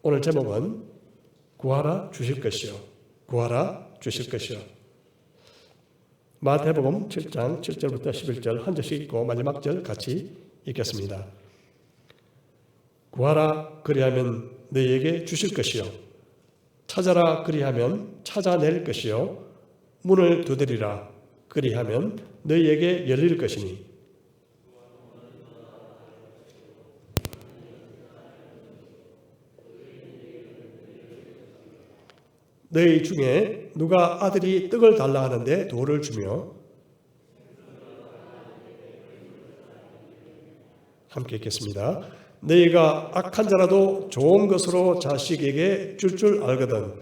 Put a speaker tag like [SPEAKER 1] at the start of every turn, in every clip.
[SPEAKER 1] 오늘 제목은 구하라 주실 것이요. 구하라 주실 것이요. 마태복음 7장 7절부터 11절 한 절씩 읽고 마지막 절 같이 읽겠습니다. 구하라 그리하면 너희에게 주실 것이요. 찾아라 그리하면 찾아낼 것이요. 문을 두드리라 그리하면 너희에게 열릴 것이니 너희 중에 누가 아들이 떡을 달라 하는데 돌을 주며 함께 읽겠습니다. 너희가 악한 자라도 좋은 것으로 자식에게 줄 알거든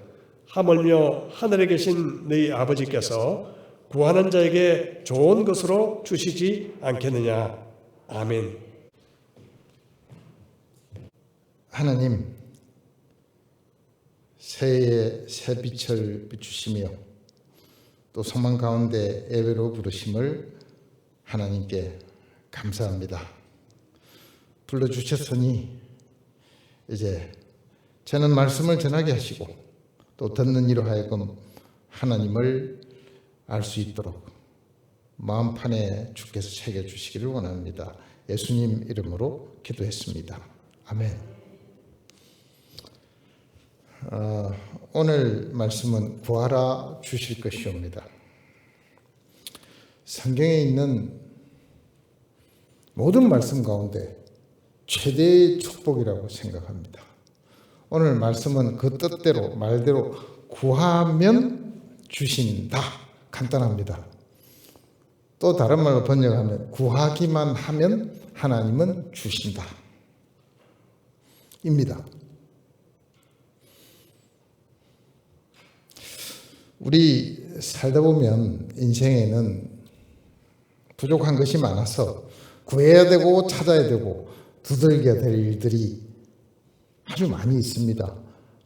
[SPEAKER 1] 하물며 하늘에 계신 너희 아버지께서 구하는 자에게 좋은 것으로 주시지 않겠느냐. 아멘.
[SPEAKER 2] 하나님, 새해의 새빛을 비추시며 또 소망 가운데 예배로 부르심을 하나님께 감사합니다. 불러주셨으니 이제 저는 말씀을 전하게 하시고 또 듣는 이로 하여금 하나님을 알 수 있도록 마음판에 주께서 새겨주시기를 원합니다. 예수님 이름으로 기도했습니다. 아멘. 오늘 말씀은 구하라 주실 것이옵니다. 성경에 있는 모든 말씀 가운데 최대의 축복이라고 생각합니다. 오늘 말씀은 그 뜻대로 말대로 구하면 주신다. 간단합니다. 또 다른 말로 번역하면 구하기만 하면 하나님은 주신다. 입니다. 우리 살다 보면 인생에는 부족한 것이 많아서 구해야 되고 찾아야 되고 두들겨야 될 일들이 아주 많이 있습니다.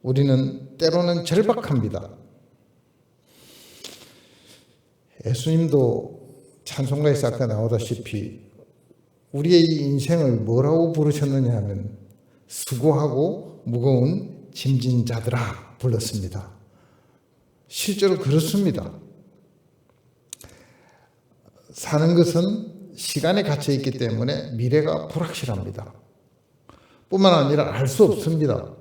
[SPEAKER 2] 우리는 때로는 절박합니다. 예수님도 찬송가에서 아까 나오다시피 우리의 이 인생을 뭐라고 부르셨느냐 하면 수고하고 무거운 짐진 자들아 불렀습니다. 실제로 그렇습니다. 사는 것은 시간에 갇혀 있기 때문에 미래가 불확실합니다. 뿐만 아니라 알 수 없습니다.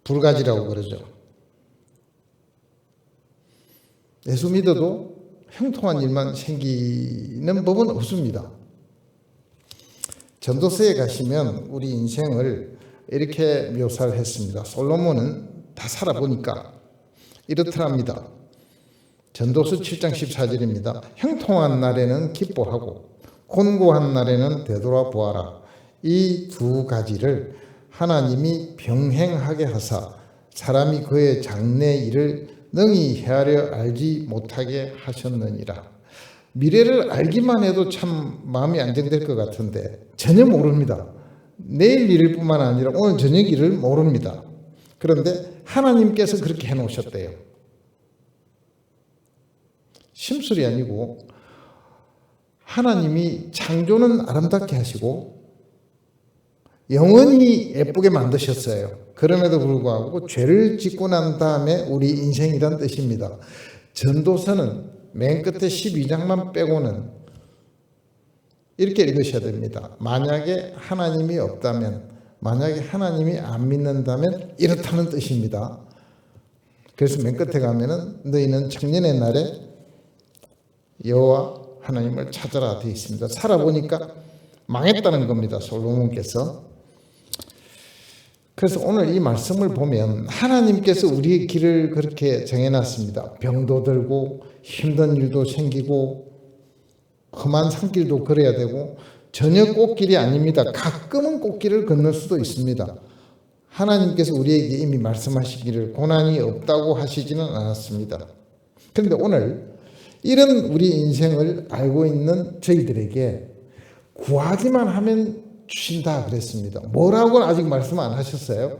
[SPEAKER 2] 불가지라고 그러죠. 예수 믿어도 형통한 일만 생기는 법은 없습니다. 전도서에 가시면 우리 인생을 이렇게 묘사를 했습니다. 솔로몬은 다 살아보니까 이렇더랍니다. 전도서 7장 14절입니다. 형통한 날에는 기뻐하고 곤고한 날에는 되돌아보아라. 이 두 가지를 하나님이 병행하게 하사 사람이 그의 장래 일을 능히 헤아려 알지 못하게 하셨느니라. 미래를 알기만 해도 참 마음이 안정될 것 같은데 전혀 모릅니다. 내일 일일 뿐만 아니라 오늘 저녁 일을 모릅니다. 그런데 하나님께서 그렇게 해놓으셨대요. 심술이 아니고 하나님이 창조는 아름답게 하시고 영원히 예쁘게 만드셨어요. 그럼에도 불구하고 죄를 짓고 난 다음에 우리 인생이란 뜻입니다. 전도서는 맨 끝에 12장만 빼고는 이렇게 읽으셔야 됩니다. 만약에 하나님이 없다면, 만약에 하나님이 안 믿는다면 이렇다는 뜻입니다. 그래서 맨 끝에 가면은 너희는 청년의 날에 여호와 하나님을 찾아라 되어 있습니다. 살아보니까 망했다는 겁니다. 솔로몬께서. 그래서 오늘 이 말씀을 보면 하나님께서 우리의 길을 그렇게 정해놨습니다. 병도 들고 힘든 일도 생기고 험한 산길도 걸어야 되고 전혀 꽃길이 아닙니다. 가끔은 꽃길을 건널 수도 있습니다. 하나님께서 우리에게 이미 말씀하시기를 고난이 없다고 하시지는 않았습니다. 그런데 오늘 이런 우리 인생을 알고 있는 저희들에게 구하기만 하면 주신다 그랬습니다. 뭐라고는 아직 말씀 안 하셨어요.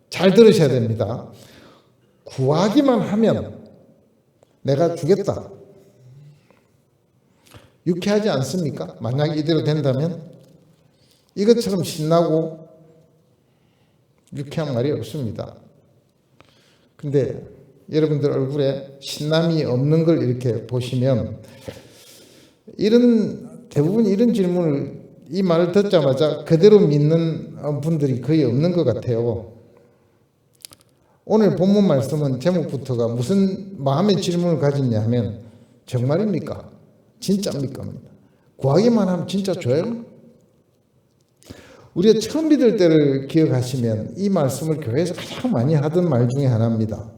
[SPEAKER 2] 잘 들으셔야 됩니다. 구하기만 하면 내가 주겠다. 유쾌하지 않습니까? 만약 이대로 된다면 이것처럼 신나고 유쾌한 말이 없습니다. 근데 여러분들 얼굴에 신남이 없는 걸 이렇게 보시면 대부분 이런 질문을 이 말을 듣자마자 그대로 믿는 분들이 거의 없는 것 같아요. 오늘 본문 말씀은 제목부터가 무슨 마음의 질문을 가졌냐 하면 정말입니까? 진짜입니까? 구하기만 하면 진짜 줘요? 우리가 처음 믿을 때를 기억하시면 이 말씀을 교회에서 가장 많이 하던 말 중에 하나입니다.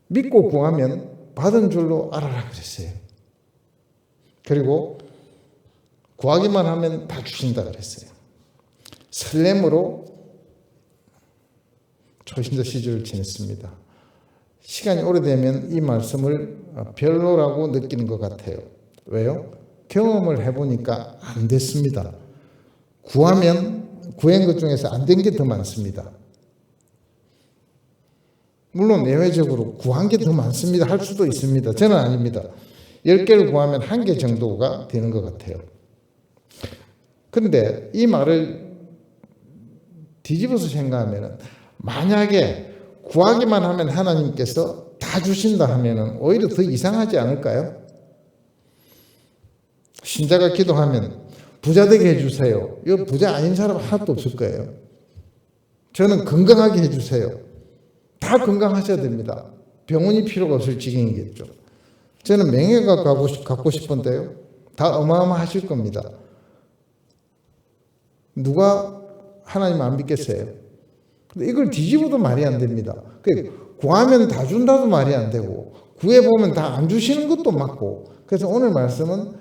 [SPEAKER 2] 믿고 구하면 받은 줄로 알아라 그랬어요. 그리고 구하기만 하면 다 주신다 그랬어요. 설렘으로 초신자 시절을 지냈습니다. 시간이 오래되면 이 말씀을 별로라고 느끼는 것 같아요. 왜요? 경험을 해보니까 안 됐습니다. 구한 것 중에서 안 된 게 더 많습니다. 물론 예외적으로 구한 게 더 많습니다 할 수도 있습니다. 저는 아닙니다. 10개를 구하면 1개 정도가 되는 것 같아요. 그런데 이 말을 뒤집어서 생각하면 만약에 구하기만 하면 하나님께서 다 주신다 하면 오히려 더 이상하지 않을까요? 신자가 기도하면 부자 되게 해주세요. 이 부자 아닌 사람 하나도 없을 거예요. 저는 건강하게 해주세요. 다 건강하셔야 됩니다. 병원이 필요가 없을 지경이겠죠. 저는 명예가 갖고 싶은데요. 다 어마어마하실 겁니다. 누가 하나님 안 믿겠어요? 근데 이걸 뒤집어도 말이 안 됩니다. 구하면 다 준다도 말이 안 되고 구해보면 다 안 주시는 것도 맞고 그래서 오늘 말씀은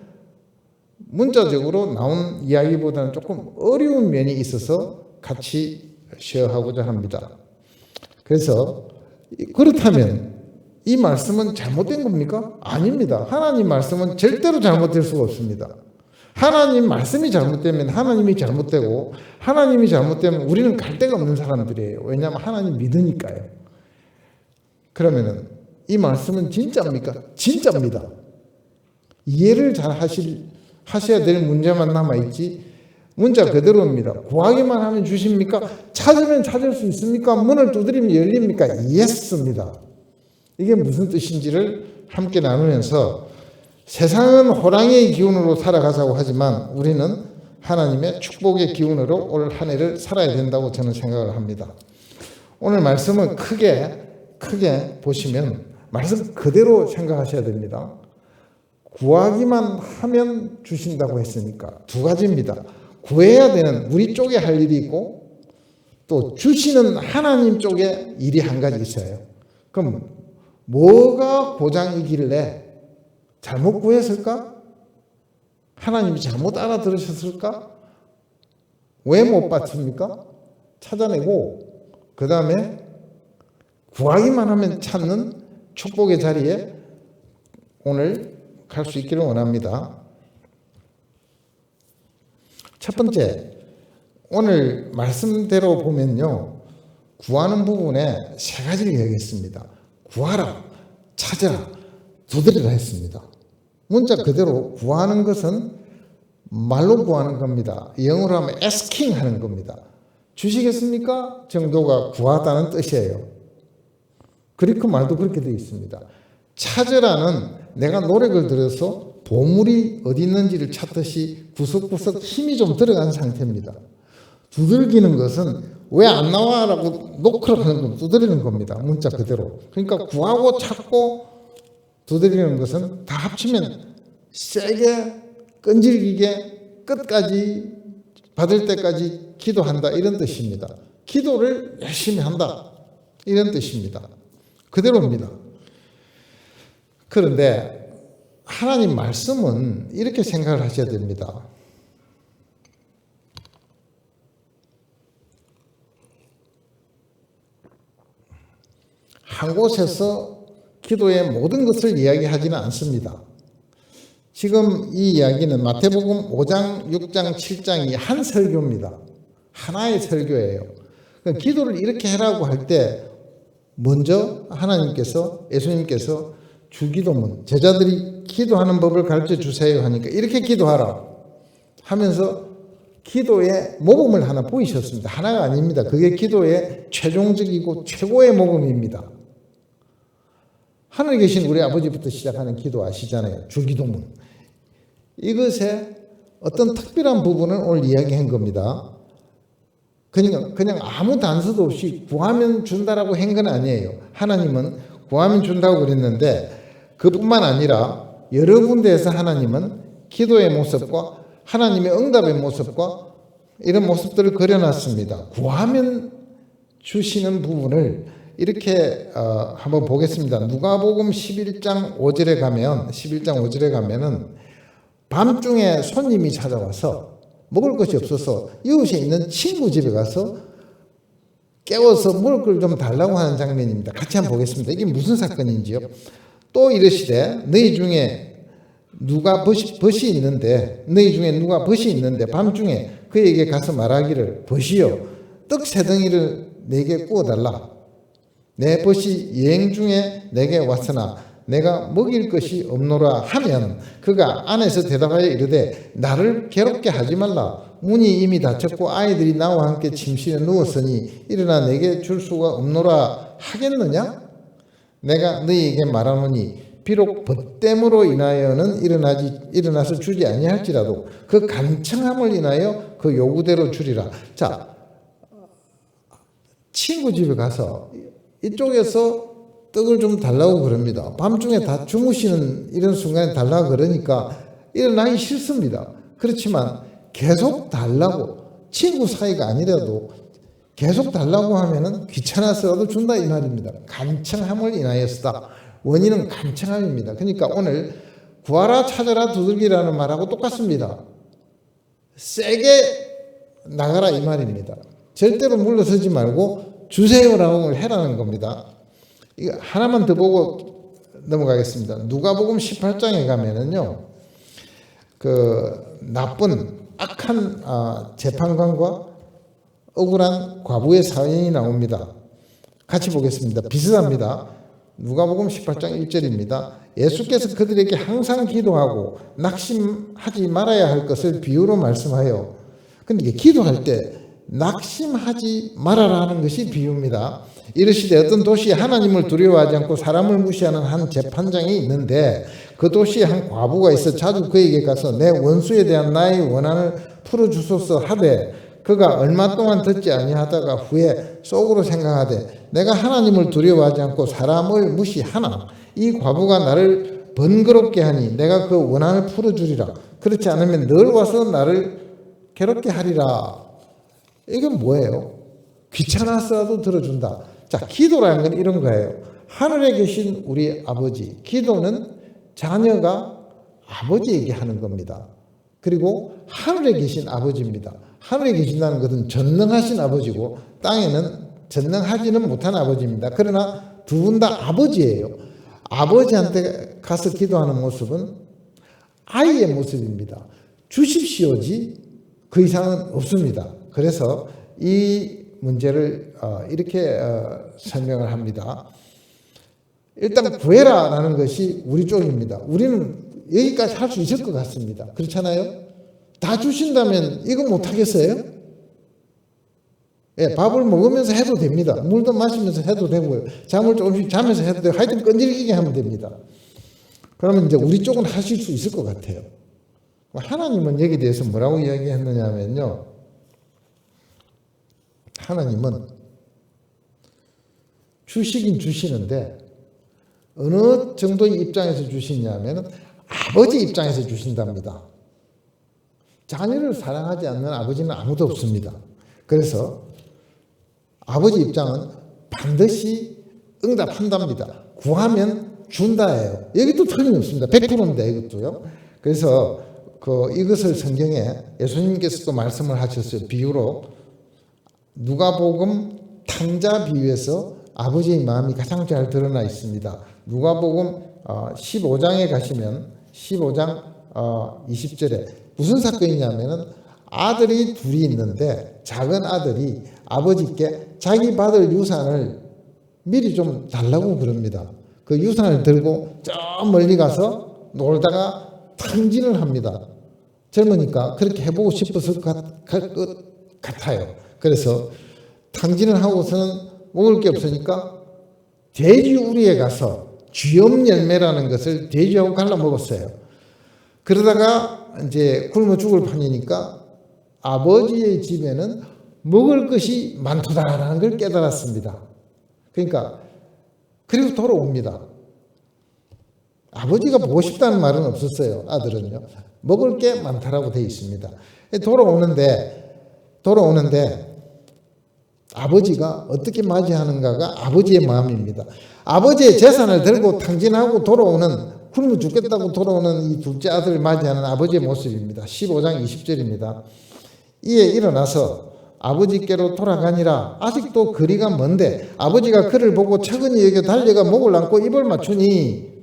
[SPEAKER 2] 문자적으로 나온 이야기보다는 조금 어려운 면이 있어서 같이 쉐어하고자 합니다. 그래서 그렇다면 이 말씀은 잘못된 겁니까? 아닙니다. 하나님 말씀은 절대로 잘못될 수가 없습니다. 하나님 말씀이 잘못되면 하나님이 잘못되고 하나님이 잘못되면 우리는 갈 데가 없는 사람들이에요. 왜냐하면 하나님 믿으니까요. 그러면은 이 말씀은 진짜입니까? 진짜입니다. 이해를 잘 하셔야 될 문제만 남아있지 문자 그대로입니다. 구하기만 하면 주십니까? 찾으면 찾을 수 있습니까? 문을 두드리면 열립니까? 예스입니다. 이게 무슨 뜻인지를 함께 나누면서 세상은 호랑이의 기운으로 살아가자고 하지만 우리는 하나님의 축복의 기운으로 올 한 해를 살아야 된다고 저는 생각을 합니다. 오늘 말씀은 크게 보시면 말씀 그대로 생각하셔야 됩니다. 구하기만 하면 주신다고 했으니까 두 가지입니다. 구해야 되는 우리 쪽에 할 일이 있고 또 주시는 하나님 쪽에 일이 한 가지 있어요. 그럼 뭐가 고장이길래 잘못 구했을까? 하나님이 잘못 알아들으셨을까? 왜 못 받습니까? 찾아내고 그 다음에 구하기만 하면 찾는 축복의 자리에 오늘 갈 수 있기를 원합니다. 첫 번째, 오늘 말씀대로 보면요. 구하는 부분에 세 가지를 이야기했습니다. 구하라, 찾으라, 두드리라 했습니다. 문자 그대로 구하는 것은 말로 구하는 겁니다. 영어로 하면 asking 하는 겁니다. 주시겠습니까? 정도가 구하다는 뜻이에요. 그리고 말도 그렇게 되어 있습니다. 찾으라는 내가 노력을 들여서 보물이 어디 있는지를 찾듯이 구석구석 힘이 좀 들어간 상태입니다. 두들기는 것은 왜 안 나와라고 노크를 하는 건 두드리는 겁니다. 문자 그대로. 그러니까 구하고 찾고 두드리는 것은 다 합치면 세게 끈질기게 끝까지 받을 때까지 기도한다 이런 뜻입니다. 기도를 열심히 한다 이런 뜻입니다. 그대로입니다. 그런데 하나님 말씀은 이렇게 생각을 하셔야 됩니다. 한 곳에서 기도의 모든 것을 이야기하지는 않습니다. 지금 이 이야기는 마태복음 5장, 6장, 7장이 한 설교입니다. 하나의 설교예요. 그러니까 기도를 이렇게 하라고 할 때 먼저 하나님께서 예수님께서 주기도문 제자들이 기도하는 법을 가르쳐 주세요 하니까 이렇게 기도하라 하면서 기도의 모범을 하나 보이셨습니다. 하나가 아닙니다. 그게 기도의 최종적이고 최고의 모범입니다. 하늘에 계신 우리 아버지부터 시작하는 기도 아시잖아요. 줄기도문. 이것의 어떤 특별한 부분을 오늘 이야기한 겁니다. 그냥 아무 단서도 없이 구하면 준다라고 한 건 아니에요. 하나님은 구하면 준다고 그랬는데 그뿐만 아니라 여러 군데에서 하나님은 기도의 모습과 하나님의 응답의 모습과 이런 모습들을 그려놨습니다. 구하면 주시는 부분을 이렇게 한번 보겠습니다. 누가복음 11장 5절에 가면은 밤중에 손님이 찾아와서 먹을 것이 없어서 이웃에 있는 친구 집에 가서 깨워서 먹을 걸 좀 달라고 하는 장면입니다. 같이 한번 보겠습니다. 이게 무슨 사건인지요? 또 이르시되 너희 중에 누가 벗이 있는데 밤중에 그에게 가서 말하기를 벗이여 떡 세 덩이를 내게 구워달라. 내 벗이 여행 중에 내게 왔으나 내가 먹일 것이 없노라 하면 그가 안에서 대답하여 이르되 나를 괴롭게 하지 말라. 문이 이미 닫혔고 아이들이 나와 함께 침실에 누웠으니 일어나 내게 줄 수가 없노라 하겠느냐? 내가 너희에게 말하노니 비록 벗됨으로 인하여는 일어나서 주지 아니할지라도 그 간청함을 인하여 그 요구대로 주리라. 자, 친구 집에 가서 이쪽에서 떡을 좀 달라고 그럽니다. 밤중에 다 주무시는 이런 순간에 달라고 그러니까 일어나기 싫습니다. 그렇지만 계속 달라고, 친구 사이가 아니라도 계속 달라고 하면은 귀찮아서라도 준다 이 말입니다. 간청함을 인하여서다. 원인은 간청함입니다. 그러니까 오늘 구하라 찾아라 두들기라는 말하고 똑같습니다. 세게 나가라 이 말입니다. 절대로 물러서지 말고 주세요라고 해라는 겁니다. 이거 하나만 더 보고 넘어가겠습니다. 누가복음 18장에 가면은요, 그 나쁜 악한 재판관과 억울한 과부의 사연이 나옵니다. 같이 보겠습니다. 비슷합니다. 누가복음 18장 1절입니다. 예수께서 그들에게 항상 기도하고 낙심하지 말아야 할 것을 비유로 말씀하여, 근데 기도할 때 낙심하지 말아라 하는 것이 비유입니다. 이르시되 어떤 도시에 하나님을 두려워하지 않고 사람을 무시하는 한 재판장이 있는데 그 도시에 한 과부가 있어 자주 그에게 가서 내 원수에 대한 나의 원한을 풀어주소서 하되 그가 얼마 동안 듣지 아니하다가 후에 속으로 생각하되 내가 하나님을 두려워하지 않고 사람을 무시하나 이 과부가 나를 번거롭게 하니 내가 그 원한을 풀어주리라. 그렇지 않으면 늘 와서 나를 괴롭게 하리라. 이건 뭐예요? 귀찮아서라도 들어준다. 자, 기도라는 건 이런 거예요. 하늘에 계신 우리 아버지, 기도는 자녀가 아버지에게 하는 겁니다. 그리고 하늘에 계신 아버지입니다. 하늘에 계신다는 것은 전능하신 아버지고 땅에는 전능하지는 못한 아버지입니다. 그러나 두 분 다 아버지예요. 아버지한테 가서 기도하는 모습은 아이의 모습입니다. 주십시오지 그 이상은 없습니다. 그래서 이 문제를 이렇게 설명을 합니다. 일단 구해라라는 것이 우리 쪽입니다. 우리는 여기까지 할 수 있을 것 같습니다. 그렇잖아요? 다 주신다면 이거 못하겠어요? 예, 밥을 먹으면서 해도 됩니다. 물도 마시면서 해도 되고요. 잠을 조금씩 자면서 해도 되고 하여튼 끈질기게 하면 됩니다. 그러면 이제 우리 쪽은 하실 수 있을 것 같아요. 하나님은 여기에 대해서 뭐라고 이야기했느냐 하면요. 하나님은 주시긴 주시는데 어느 정도의 입장에서 주시냐면 아버지 입장에서 주신답니다. 자녀를 사랑하지 않는 아버지는 아무도 없습니다. 그래서 아버지 입장은 반드시 응답한답니다. 구하면 준다예요. 여기도 틀림없습니다. 100%입니다. 이것도요. 그래서 이것을 성경에 예수님께서도 말씀을 하셨어요. 비유로 누가복음 탕자 비유에서 아버지의 마음이 가장 잘 드러나 있습니다. 누가복음 15장에 가시면 15장 20절에 무슨 사건이냐면은 아들이 둘이 있는데 작은 아들이 아버지께 자기 받을 유산을 미리 좀 달라고 그럽니다. 그 유산을 들고 저 멀리 가서 놀다가 탕진을 합니다. 젊으니까 그렇게 해보고 싶었을 것 같아요. 그래서 탕진을 하고서는 먹을 게 없으니까 돼지 우리에 가서 쥐염 열매라는 것을 돼지하고 갈라 먹었어요. 그러다가 이제 굶어 죽을 판이니까 아버지의 집에는 먹을 것이 많다라는 걸 깨달았습니다. 그러니까 그리고 돌아옵니다. 아버지가 보고 싶다는 말은 없었어요. 아들은요. 먹을 게 많다라고 되어 있습니다. 돌아오는데 아버지가 어떻게 맞이하는가가 아버지의 마음입니다. 아버지의 재산을 들고 탕진하고 돌아오는, 굶어 죽겠다고 돌아오는 이 둘째 아들을 맞이하는 아버지의 모습입니다. 15장 20절입니다. 이에 일어나서 아버지께로 돌아가니라. 아직도 거리가 먼데 아버지가 그를 보고 차근히 여겨 달려가 목을 안고 입을 맞추니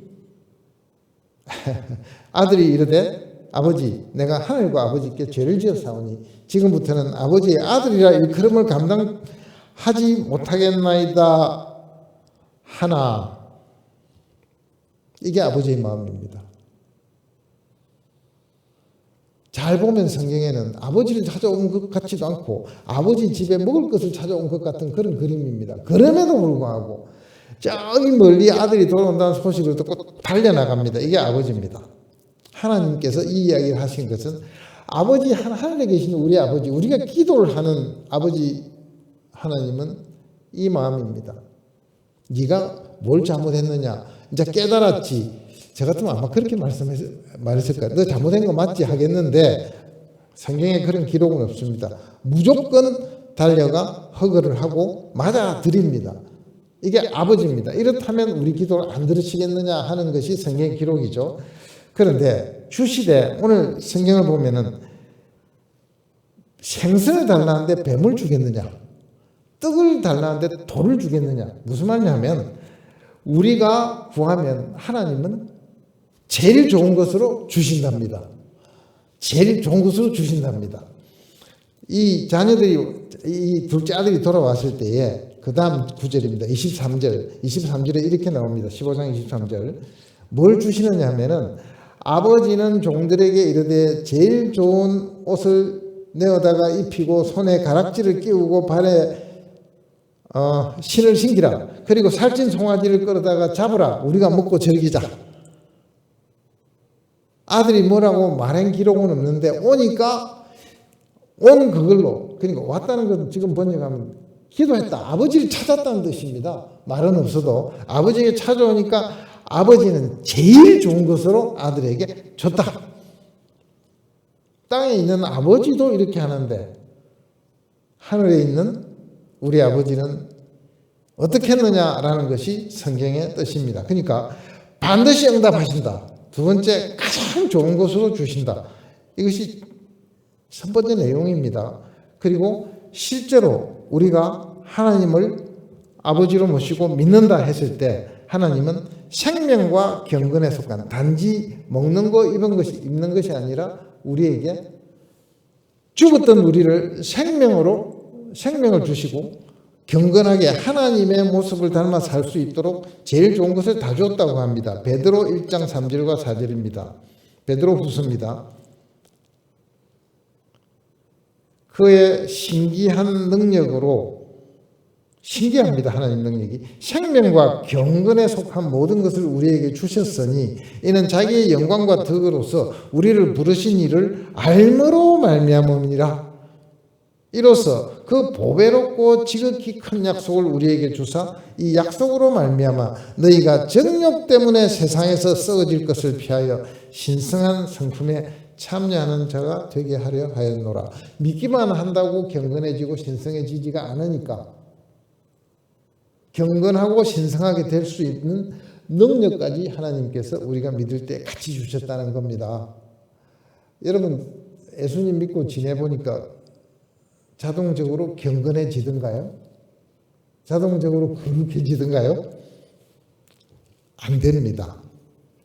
[SPEAKER 2] 아들이 이르되 아버지, 내가 하늘과 아버지께 죄를 지었사오니 지금부터는 아버지의 아들이라 일컬음을 감당하지 못하겠나이다 하나. 이게 아버지의 마음입니다. 잘 보면 성경에는 아버지를 찾아온 것 같지도 않고 아버지 집에 먹을 것을 찾아온 것 같은 그런 그림입니다. 그럼에도 불구하고 저기 멀리 아들이 돌아온다는 소식을 듣고 달려나갑니다. 이게 아버지입니다. 하나님께서 이 이야기를 하신 것은 아버지, 하늘에 계신 우리 아버지, 우리가 기도를 하는 아버지 하나님은 이 마음입니다. 네가 뭘 잘못했느냐, 이제 깨달았지. 저 같으면 아마 그렇게 말했을 거예요. 너 잘못한 거 맞지 하겠는데 성경에 그런 기록은 없습니다. 무조건 달려가 허거를 하고 맞아드립니다. 이게 아버지입니다. 이렇다면 우리 기도를 안 들으시겠느냐 하는 것이 성경의 기록이죠. 그런데 주시되 오늘 성경을 보면은 생선을 달라는데 뱀을 주겠느냐, 떡을 달라는데 돌을 주겠느냐. 무슨 말이냐면 우리가 구하면 하나님은 제일 좋은 것으로 주신답니다. 제일 좋은 것으로 주신답니다. 이 자녀들이, 이 둘째 아들이 돌아왔을 때에 그 다음 구절입니다. 23절에 이렇게 나옵니다. 15장 23절. 뭘 주시느냐 하면은 아버지는 종들에게 이르되 제일 좋은 옷을 내어다가 입히고 손에 가락지를 끼우고 발에 신을 신기라. 그리고 살찐 송아지를 끌어다가 잡으라. 우리가 먹고 즐기자. 아들이 뭐라고 말한 기록은 없는데 오니까 온 그걸로, 그러니까 왔다는 건 지금 번역하면 기도했다, 아버지를 찾았다는 뜻입니다. 말은 없어도 아버지에게 찾아오니까 아버지는 제일 좋은 것으로 아들에게 줬다. 땅에 있는 아버지도 이렇게 하는데 하늘에 있는 우리 아버지는 어떻게 했느냐라는 것이 성경의 뜻입니다. 그러니까 반드시 응답하신다. 두 번째, 가장 좋은 것으로 주신다. 이것이 첫 번째 내용입니다. 그리고 실제로 우리가 하나님을 아버지로 모시고 믿는다 했을 때 하나님은 생명과 경건에 속한, 단지 먹는 거 입는 것이 아니라 우리에게 죽었던 우리를 생명을 주시고 경건하게 하나님의 모습을 닮아 살 수 있도록 제일 좋은 것을 다 줬다고 합니다. 베드로 1장 3절과 4절입니다. 베드로 후서입니다. 그의 신기한 능력으로, 신기합니다. 하나님 능력이 생명과 경건에 속한 모든 것을 우리에게 주셨으니 이는 자기의 영광과 덕으로서 우리를 부르신 이를 알므로 말미암음이니라. 이로써 그 보배롭고 지극히 큰 약속을 우리에게 주사 이 약속으로 말미암아 너희가 정욕 때문에 세상에서 썩어질 것을 피하여 신성한 성품에 참여하는 자가 되게 하려 하였노라. 믿기만 한다고 경건해지고 신성해지지가 않으니까 경건하고 신성하게 될 수 있는 능력까지 하나님께서 우리가 믿을 때 같이 주셨다는 겁니다. 여러분, 예수님 믿고 지내보니까 자동적으로 경건해지던가요? 자동적으로 거룩해지던가요? 안 됩니다.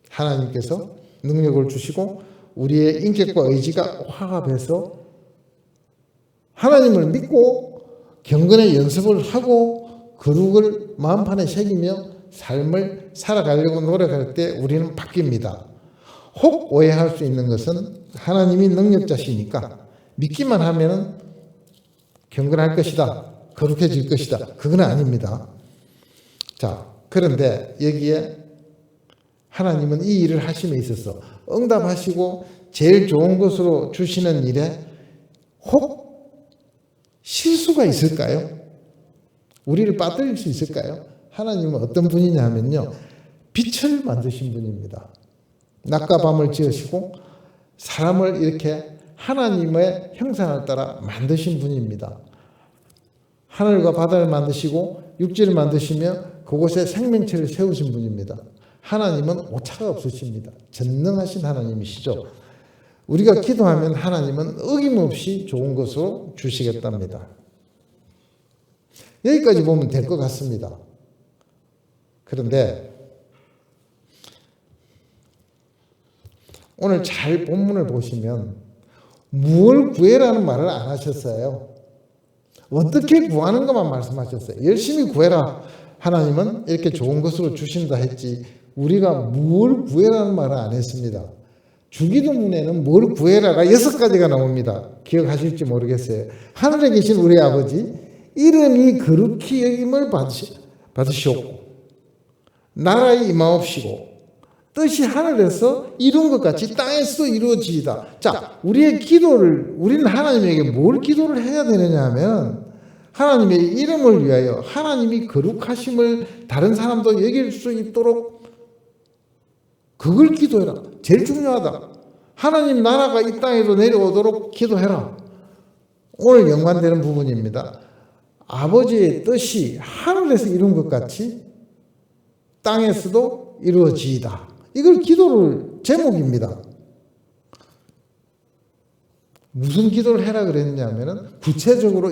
[SPEAKER 2] 하나님께서 능력을 주시고 우리의 인격과 의지가 화합해서 하나님을 믿고 경건의 연습을 하고 거룩을 마음판에 새기며 삶을 살아가려고 노력할 때 우리는 바뀝니다. 혹 오해할 수 있는 것은 하나님이 능력자시니까 믿기만 하면 경건할 것이다, 거룩해질 것이다. 그건 아닙니다. 자, 그런데 여기에 하나님은 이 일을 하심에 있어서 응답하시고 제일 좋은 것으로 주시는 일에 혹 실수가 있을까요? 우리를 빠뜨릴 수 있을까요? 하나님은 어떤 분이냐 하면요, 빛을 만드신 분입니다. 낮과 밤을 지으시고 사람을 이렇게 하나님의 형상을 따라 만드신 분입니다. 하늘과 바다를 만드시고 육지를 만드시며 그곳에 생명체를 세우신 분입니다. 하나님은 오차가 없으십니다. 전능하신 하나님이시죠. 우리가 기도하면 하나님은 어김없이 좋은 것으로 주시겠답니다. 여기까지 보면 될 것 같습니다. 그런데 오늘 잘 본문을 보시면 무엇을 구해라는 말을 안 하셨어요. 어떻게 구하는 것만 말씀하셨어요. 열심히 구해라. 하나님은 이렇게 좋은 것으로 주신다 했지 우리가 뭘 구해라는 말을 안 했습니다. 주기도문에는 뭘 구해라가 6가지가 나옵니다. 기억하실지 모르겠어요. 하늘에 계신 우리 아버지 이름이 거룩히 여김을 받으시옵고 나라에 임하옵시고 뜻이 하늘에서 이룬 것 같이 땅에서도 이루어지이다. 자, 우리의 기도를 우리는 하나님에게 뭘 기도를 해야 되느냐 하면 하나님의 이름을 위하여 하나님이 거룩하심을 다른 사람도 여길 수 있도록 그걸 기도해라. 제일 중요하다. 하나님 나라가 이 땅에도 내려오도록 기도해라. 오늘 연관되는 부분입니다. 아버지의 뜻이 하늘에서 이룬 것 같이 땅에서도 이루어지이다. 이걸 기도를 제목입니다. 무슨 기도를 해라 그랬냐면은 구체적으로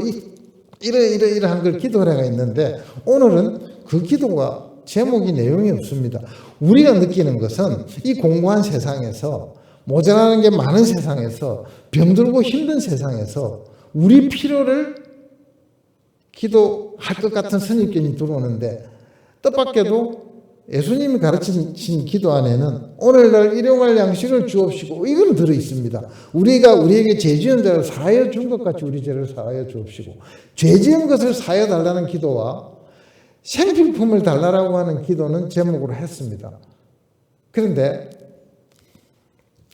[SPEAKER 2] 이러한 걸 기도하라가 있는데 오늘은 그 기도가 제목이 내용이 없습니다. 우리가 느끼는 것은 이 공고한 세상에서 모자라는 게 많은 세상에서 병들고 힘든 세상에서 우리 필요를 기도할 것 같은 선입견이 들어오는데 뜻밖에도 예수님이 가르친 기도 안에는 오늘날 일용할 양식을 주옵시고 이건 들어있습니다. 우리가 우리에게 죄 지은 자를 사하여 준 것 같이 우리 죄를 사하여 주옵시고 죄 지은 것을 사하여 달라는 기도와 생필품을 달라고 하는 기도는 제목으로 했습니다. 그런데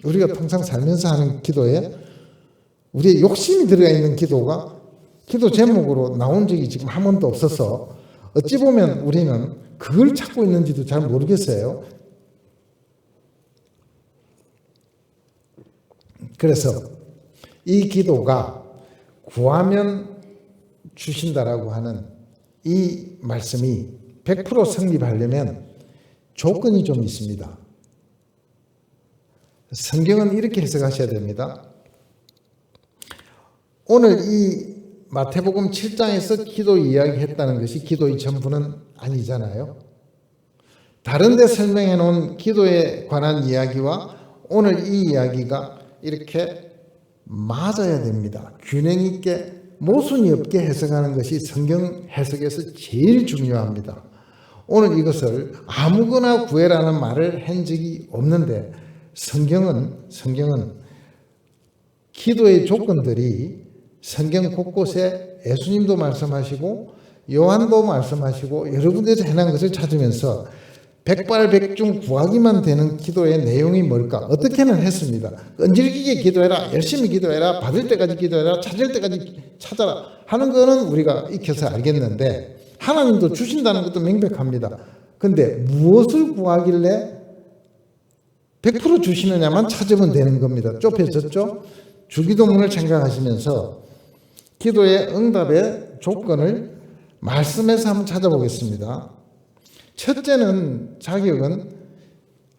[SPEAKER 2] 우리가 평상 살면서 하는 기도에 우리의 욕심이 들어가 있는 기도가 기도 제목으로 나온 적이 지금 한 번도 없어서 어찌 보면 우리는 그걸 찾고 있는지도 잘 모르겠어요. 그래서 이 기도가 구하면 주신다라고 하는 이 말씀이 100% 성립하려면 조건이 좀 있습니다. 성경은 이렇게 해석하셔야 됩니다. 오늘 이 마태복음 7장에서 기도 이야기했다는 것이 기도의 전부는 아니잖아요. 다른 데 설명해 놓은 기도에 관한 이야기와 오늘 이 이야기가 이렇게 맞아야 됩니다. 균형 있게 모순이 없게 해석하는 것이 성경 해석에서 제일 중요합니다. 오늘 이것을 아무거나 구해라는 말을 한 적이 없는데 성경은 기도의 조건들이 성경 곳곳에 예수님도 말씀하시고 요한도 말씀하시고 여러 군데서 해놓은 것을 찾으면서 백발백중 구하기만 되는 기도의 내용이 뭘까? 어떻게는 했습니다. 끈질기게 기도해라, 열심히 기도해라, 받을 때까지 기도해라, 찾을 때까지 찾아라 하는 거는 우리가 익혀서 알겠는데 하나님도 주신다는 것도 명백합니다. 근데 무엇을 구하길래 100% 주시느냐만 찾으면 되는 겁니다. 좁혀졌죠? 주기도문을 생각하시면서 기도의 응답의 조건을 말씀에서 한번 찾아보겠습니다. 첫째는 자격은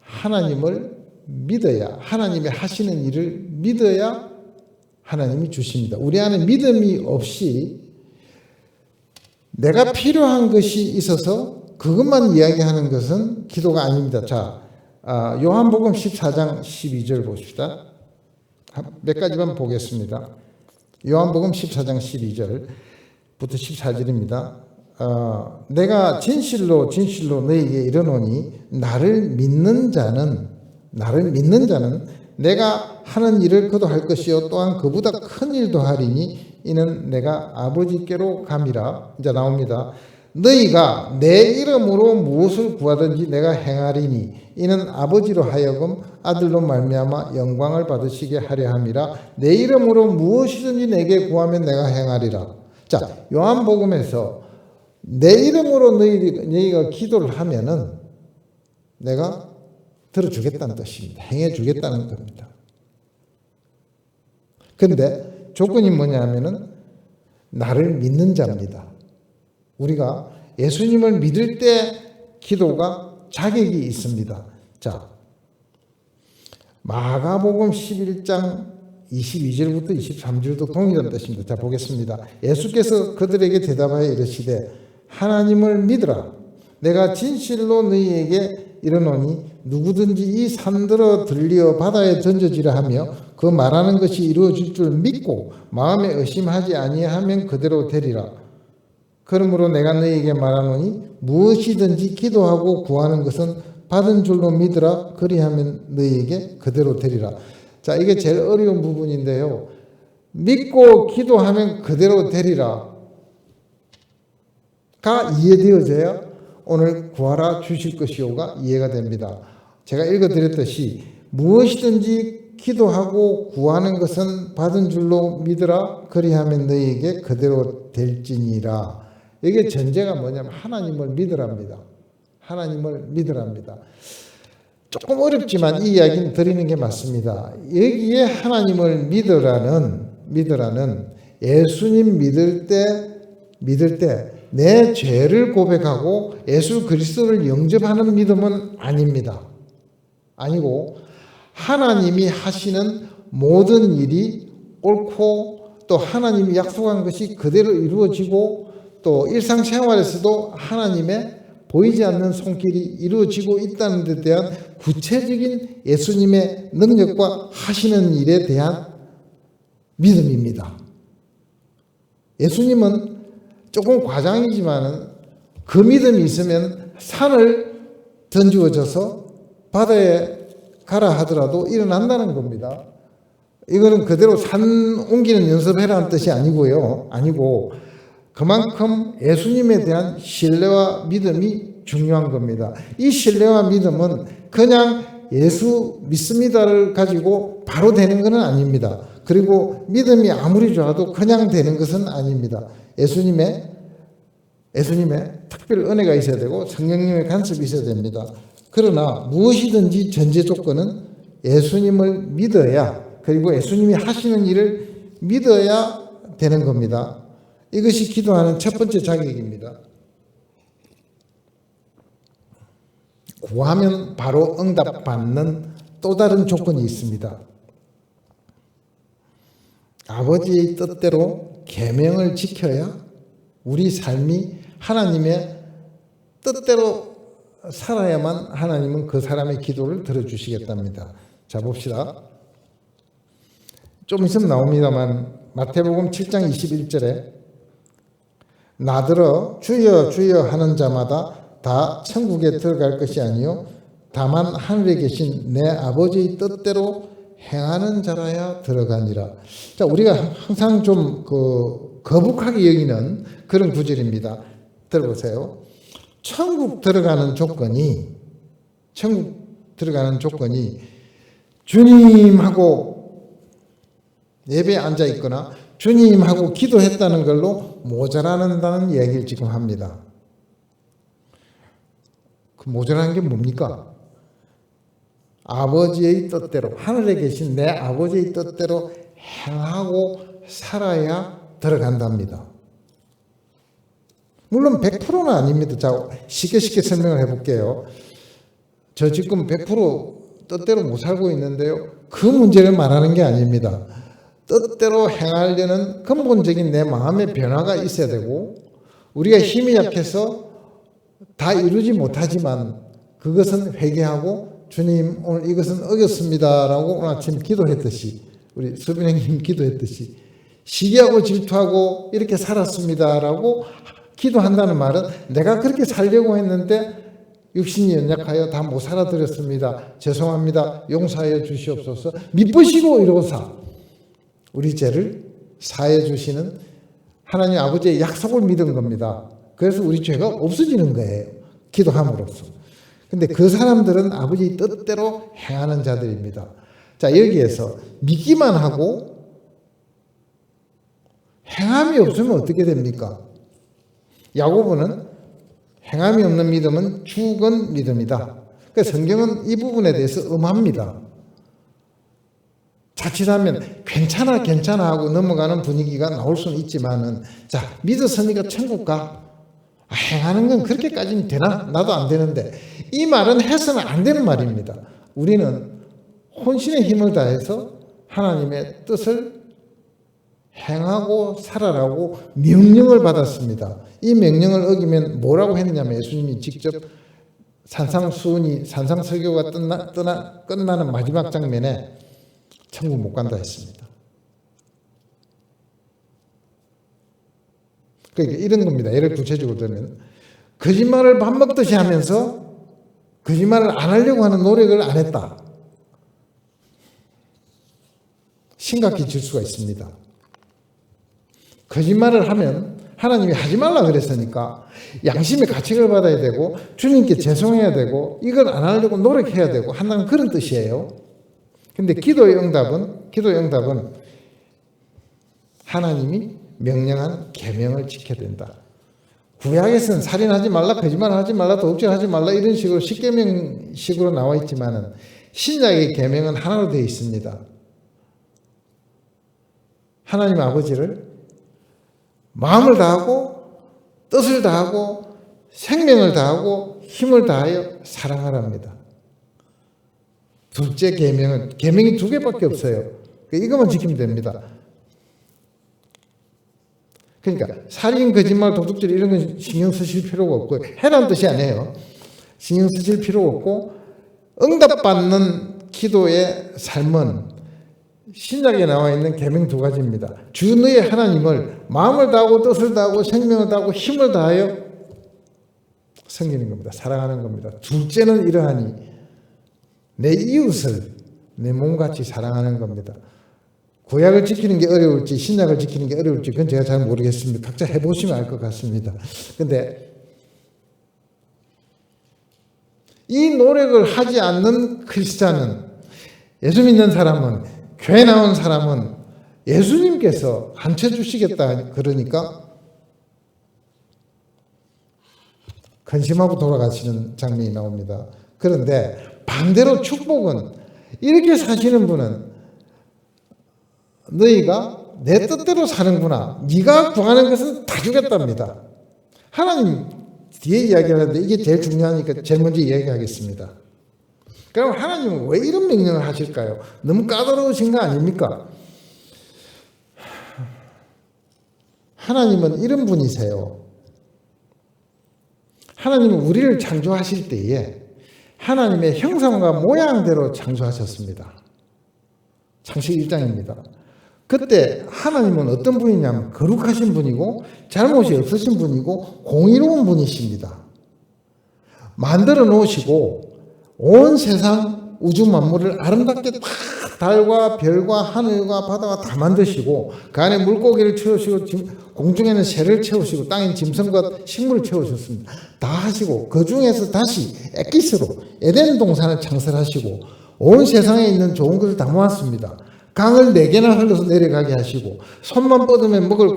[SPEAKER 2] 하나님을 믿어야, 하나님이 하시는 일을 믿어야 하나님이 주십니다. 우리 안에 믿음이 없이 내가 필요한 것이 있어서 그것만 이야기하는 것은 기도가 아닙니다. 자, 요한복음 14장 12절 봅시다. 몇 가지만 보겠습니다. 요한복음 14장 12절부터 14절입니다. 내가 진실로 너희에게 이르노니 나를 믿는 자는 나를 믿는 자는 내가 하는 일을 그도 할 것이요 또한 그보다 큰 일도 하리니 이는 내가 아버지께로 감이라. 이제 나옵니다. 너희가 내 이름으로 무엇을 구하든지 내가 행하리니 이는 아버지로 하여금 아들로 말미암아 영광을 받으시게 하려 함이라. 내 이름으로 무엇이든지 내게 구하면 내가 행하리라. 자, 요한복음에서 내 이름으로 너희가 기도를 하면은 내가 들어주겠다는 뜻입니다. 행해주겠다는 겁니다. 근데 조건이 뭐냐면은 나를 믿는 자입니다. 우리가 예수님을 믿을 때 기도가 자격이 있습니다. 자, 마가복음 11장 22절부터 23절도 동일한 뜻입니다. 자, 보겠습니다. 예수께서 그들에게 대답하여 이르시되 하나님을 믿으라. 내가 진실로 너희에게 이르노니 누구든지 이 산들어 들리어 바다에 던져지라 하며 그 말하는 것이 이루어질 줄 믿고 마음에 의심하지 아니하면 그대로 되리라. 그러므로 내가 너희에게 말하노니 무엇이든지 기도하고 구하는 것은 받은 줄로 믿으라. 그리하면 너희에게 그대로 되리라. 자, 이게 제일 어려운 부분인데요. 믿고 기도하면 그대로 되리라 가 이해되어져야 오늘 구하라 주실 것이오가 이해가 됩니다. 제가 읽어드렸듯이 무엇이든지 기도하고 구하는 것은 받은 줄로 믿으라. 그리하면 너희에게 그대로 될지니라. 이게 전제가 뭐냐면 하나님을 믿으랍니다. 하나님을 믿으랍니다. 조금 어렵지만 이 이야기는 드리는 게 맞습니다. 여기에 하나님을 믿으라는 예수님 믿을 때 내 죄를 고백하고 예수 그리스도를 영접하는 믿음은 아닙니다. 아니고 하나님이 하시는 모든 일이 옳고 또 하나님이 약속한 것이 그대로 이루어지고 또 일상생활에서도 하나님의 보이지 않는 손길이 이루어지고 있다는 데 대한 구체적인 예수님의 능력과 하시는 일에 대한 믿음입니다. 예수님은 조금 과장이지만 그 믿음이 있으면 산을 던지어져서 바다에 가라 하더라도 일어난다는 겁니다. 이거는 그대로 산 옮기는 연습해라는 뜻이 아니고 그만큼 예수님에 대한 신뢰와 믿음이 중요한 겁니다. 이 신뢰와 믿음은 그냥 예수 믿습니다를 가지고 바로 되는 것은 아닙니다. 그리고 믿음이 아무리 좋아도 그냥 되는 것은 아닙니다. 예수님의 특별 은혜가 있어야 되고 성령님의 간섭이 있어야 됩니다. 그러나 무엇이든지 전제 조건은 예수님을 믿어야, 그리고 예수님이 하시는 일을 믿어야 되는 겁니다. 이것이 기도하는 첫 번째 자격입니다. 구하면 바로 응답받는 또 다른 조건이 있습니다. 아버지의 뜻대로 계명을 지켜야 우리 삶이 하나님의 뜻대로 살아야만 하나님은 그 사람의 기도를 들어주시겠답니다. 자, 봅시다. 좀 있으면 나옵니다만 마태복음 7장 21절에 나더러 주여 주여 하는 자마다 다 천국에 들어갈 것이 아니요 다만 하늘에 계신 내 아버지의 뜻대로 행하는 자라야 들어가니라. 자, 우리가 항상 좀 거북하게 여기는 그런 구절입니다. 들어보세요. 천국 들어가는 조건이 주님하고 예배에 앉아 있거나 주님하고 기도했다는 걸로 모자란다는 이야기를 지금 합니다. 그 모자라는 게 뭡니까? 아버지의 뜻대로, 하늘에 계신 내 아버지의 뜻대로 행하고 살아야 들어간답니다. 물론 100%는 아닙니다. 자, 쉽게 설명을 해볼게요. 저 지금 100% 뜻대로 못 살고 있는데요. 그 문제를 말하는 게 아닙니다. 뜻대로 행하려는 근본적인 내 마음의 변화가 있어야 되고, 우리가 힘이 약해서 다 이루지 못하지만 그것은 회개하고 주님 오늘 이것은 어겼습니다라고 오늘 아침 기도했듯이, 우리 수빈형님 기도했듯이 시기하고 질투하고 이렇게 살았습니다라고 기도한다는 말은 내가 그렇게 살려고 했는데 육신이 연약하여 다 못 살아드렸습니다. 죄송합니다. 용서하여 주시옵소서. 미쁘시고 이러고사 우리 죄를 사해 주시는 하나님 아버지의 약속을 믿은 겁니다. 그래서 우리 죄가 없어지는 거예요. 기도함으로써. 근데 그 사람들은 아버지 뜻대로 행하는 자들입니다. 자, 여기에서 믿기만 하고 행함이 없으면 어떻게 됩니까? 야고보는 행함이 없는 믿음은 죽은 믿음이다. 그러니까 성경은 이 부분에 대해서 엄합니다. 자칫하면 괜찮아 하고 넘어가는 분위기가 나올 수는 있지만은, 자, 믿었으니까 천국 가. 행하는 건 그렇게까지는 되나? 나도 안 되는데. 이 말은 해서는 안 되는 말입니다. 우리는 혼신의 힘을 다해서 하나님의 뜻을 행하고 살아라고 명령을 받았습니다. 이 명령을 어기면 뭐라고 했냐면 예수님이 직접 산상설교가 끝나는 마지막 장면에 천국 못 간다 했습니다. 그러니까 이런 겁니다. 예를 구체적으로 들면 거짓말을 밥 먹듯이 하면서 거짓말을 안 하려고 하는 노력을 안 했다. 심각해질 수가 있습니다. 거짓말을 하면 하나님이 하지 말라 그랬으니까 양심의 가책을 받아야 되고 주님께 죄송해야 되고 이걸 안 하려고 노력해야 되고 한다는 그런 뜻이에요. 근데 기도의 응답은 하나님이 명령한 계명을 지켜야 된다. 구약에서는 살인하지 말라, 거짓말하지 말라, 도둑질하지 말라 이런 식으로 십계명식으로 나와 있지만은 신약의 계명은 하나로 되어 있습니다. 하나님 아버지를 마음을 다하고 뜻을 다하고 생명을 다하고 힘을 다하여 사랑하랍니다. 둘째 계명은 계명이 2개밖에 없어요. 이것만 지키면 됩니다. 그러니까 살인, 거짓말, 도둑질 이런 건 신경 쓰실 필요가 없고 해라는 뜻이 아니에요. 신경 쓰실 필요 없고 응답받는 기도의 삶은 신약에 나와 있는 계명 2가지입니다. 주 너의 하나님을 마음을 다하고 뜻을 다하고 생명을 다하고 힘을 다하여 섬기는 겁니다. 사랑하는 겁니다. 둘째는 이러하니 내 이웃을 내 몸같이 사랑하는 겁니다. 구약을 지키는 게 어려울지 신약을 지키는 게 어려울지 그건 제가 잘 모르겠습니다. 각자 해보시면 알 것 같습니다. 근데 이 노력을 하지 않는 크리스찬은, 예수 믿는 사람은, 교회 나온 사람은 예수님께서 한채 주시겠다 그러니까 근심하고 돌아가시는 장면이 나옵니다. 그런데 반대로 축복은 이렇게 사시는 분은 너희가 내 뜻대로 사는구나. 네가 구하는 것은 다 주겠답니다. 하나님 뒤에 이야기하는데 이게 제일 중요하니까 제일 먼저 이야기하겠습니다. 그럼 하나님은 왜 이런 명령을 하실까요? 너무 까다로우신 거 아닙니까? 하나님은 이런 분이세요. 하나님은 우리를 창조하실 때에 하나님의 형상과 모양대로 창조하셨습니다. 창세기 1장입니다. 그때 하나님은 어떤 분이냐면 거룩하신 분이고 잘못이 없으신 분이고 공의로운 분이십니다. 만들어 놓으시고 온 세상 우주 만물을 아름답게 다 달과 별과 하늘과 바다가 다 만드시고 그 안에 물고기를 채우시고 공중에는 새를 채우시고 땅엔 짐승과 식물을 채우셨습니다. 다 하시고 그 중에서 다시 엑기스로 에덴 동산을 창설하시고 온 세상에 있는 좋은 것을 다 모았습니다. 강을 4개나 흘러서 내려가게 하시고 손만 뻗으면 먹을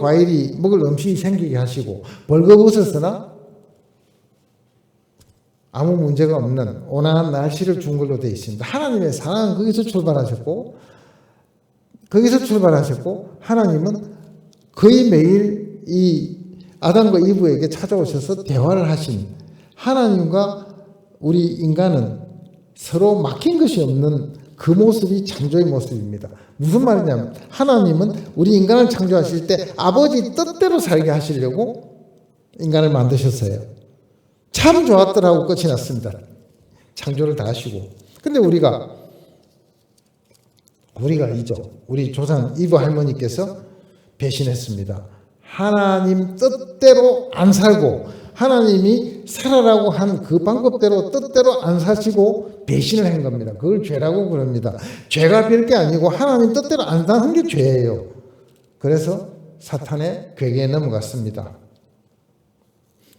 [SPEAKER 2] 음식이 생기게 하시고 벌거벗었으나 아무 문제가 없는 온화한 날씨를 준 걸로 되어 있습니다. 하나님의 사랑은 거기서 출발하셨고 하나님은 거의 매일 이 아담과 이브에게 찾아오셔서 대화를 하신, 하나님과 우리 인간은 서로 막힌 것이 없는 그 모습이 창조의 모습입니다. 무슨 말이냐면 하나님은 우리 인간을 창조하실 때 아버지 뜻대로 살게 하시려고 인간을 만드셨어요. 참 좋았더라고 끝이 났습니다. 창조를 다 하시고. 근데 우리가 우리 조상 이브 할머니께서 배신했습니다. 하나님 뜻대로 안 살고 하나님이 살아라고 한 그 방법대로 뜻대로 안 사시고 배신을 한 겁니다. 그걸 죄라고 그럽니다. 죄가 별게 아니고 하나님 뜻대로 안 사는 게 죄예요. 그래서 사탄의 괴계에 넘어갔습니다.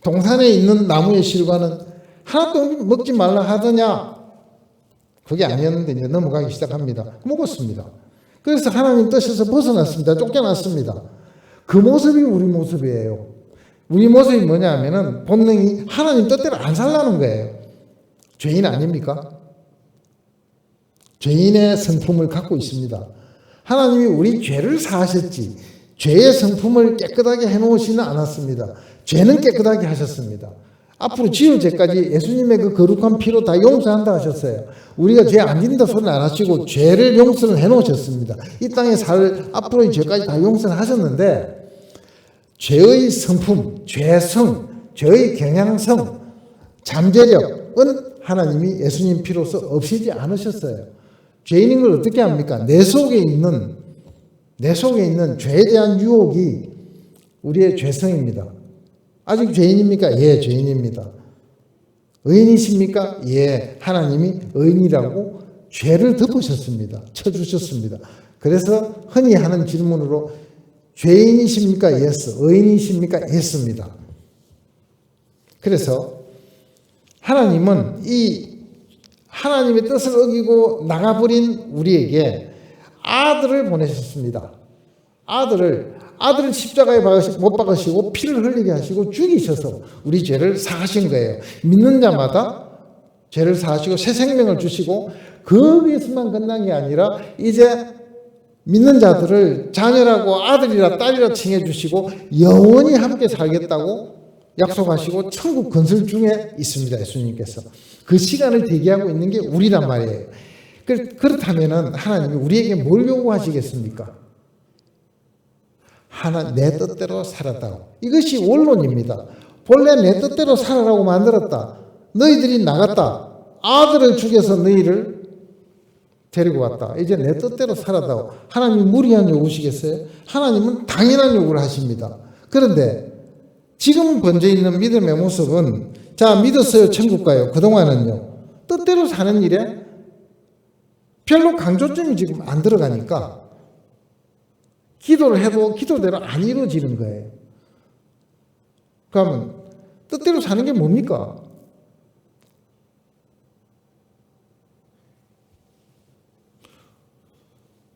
[SPEAKER 2] 동산에 있는 나무의 실과는 하나도 먹지 말라 하더냐? 그게 아니었는데 이제 넘어가기 시작합니다. 먹었습니다. 그래서 하나님 뜻에서 벗어났습니다. 쫓겨났습니다. 그 모습이 우리 모습이에요. 우리 모습이 뭐냐 하면은 본능이 하나님 뜻대로 안 살라는 거예요. 죄인 아닙니까? 죄인의 성품을 갖고 있습니다. 하나님이 우리 죄를 사하셨지 죄의 성품을 깨끗하게 해놓으시는 않았습니다. 죄는 깨끗하게 하셨습니다. 앞으로 지을 죄까지 예수님의 그 거룩한 피로 다 용서한다 하셨어요. 우리가 죄 안 짓는다 소리는 안 하시고 죄를 용서를 해놓으셨습니다. 이 땅에 살 앞으로의 죄까지 다 용서를 하셨는데 죄의 성품, 죄성, 죄의 경향성, 잠재력은 하나님이 예수님 피로서 없애지 않으셨어요. 죄인인 걸 어떻게 합니까? 내 속에 있는 죄에 대한 유혹이 우리의 죄성입니다. 아직 죄인입니까? 예, 죄인입니다. 의인이십니까? 예, 하나님이 의인이라고 죄를 덮으셨습니다. 쳐주셨습니다. 그래서 흔히 하는 질문으로 죄인이십니까? 예스. 의인이십니까? 예스입니다. 그래서 하나님은 이 하나님의 뜻을 어기고 나가버린 우리에게 아들을 보내셨습니다. 아들을 십자가에 못 박으시고 피를 흘리게 하시고 죽이셔서 우리 죄를 사하신 거예요. 믿는 자마다 죄를 사하시고 새 생명을 주시고 거기에서만 끝난 게 아니라 이제 믿는 자들을 자녀라고 아들이라 딸이라 칭해 주시고 영원히 함께 살겠다고 약속하시고 천국 건설 중에 있습니다. 예수님께서. 그 시간을 대기하고 있는 게 우리란 말이에요. 그렇다면 하나님이 우리에게 뭘 요구하시겠습니까? 내 뜻대로 살았다고. 이것이 원론입니다. 본래 내 뜻대로 살아라고 만들었다. 너희들이 나갔다. 아들을 죽여서 너희를 데리고 왔다. 이제 내 뜻대로 살았다고. 하나님이 무리한 요구시겠어요? 하나님은 당연한 요구를 하십니다. 그런데 지금 번져 있는 믿음의 모습은 자, 믿었어요. 천국 가요. 그동안은요. 뜻대로 사는 일에 별로 강조점이 지금 안 들어가니까 기도를 해도 기도대로 안 이루어지는 거예요. 그러면 뜻대로 사는 게 뭡니까?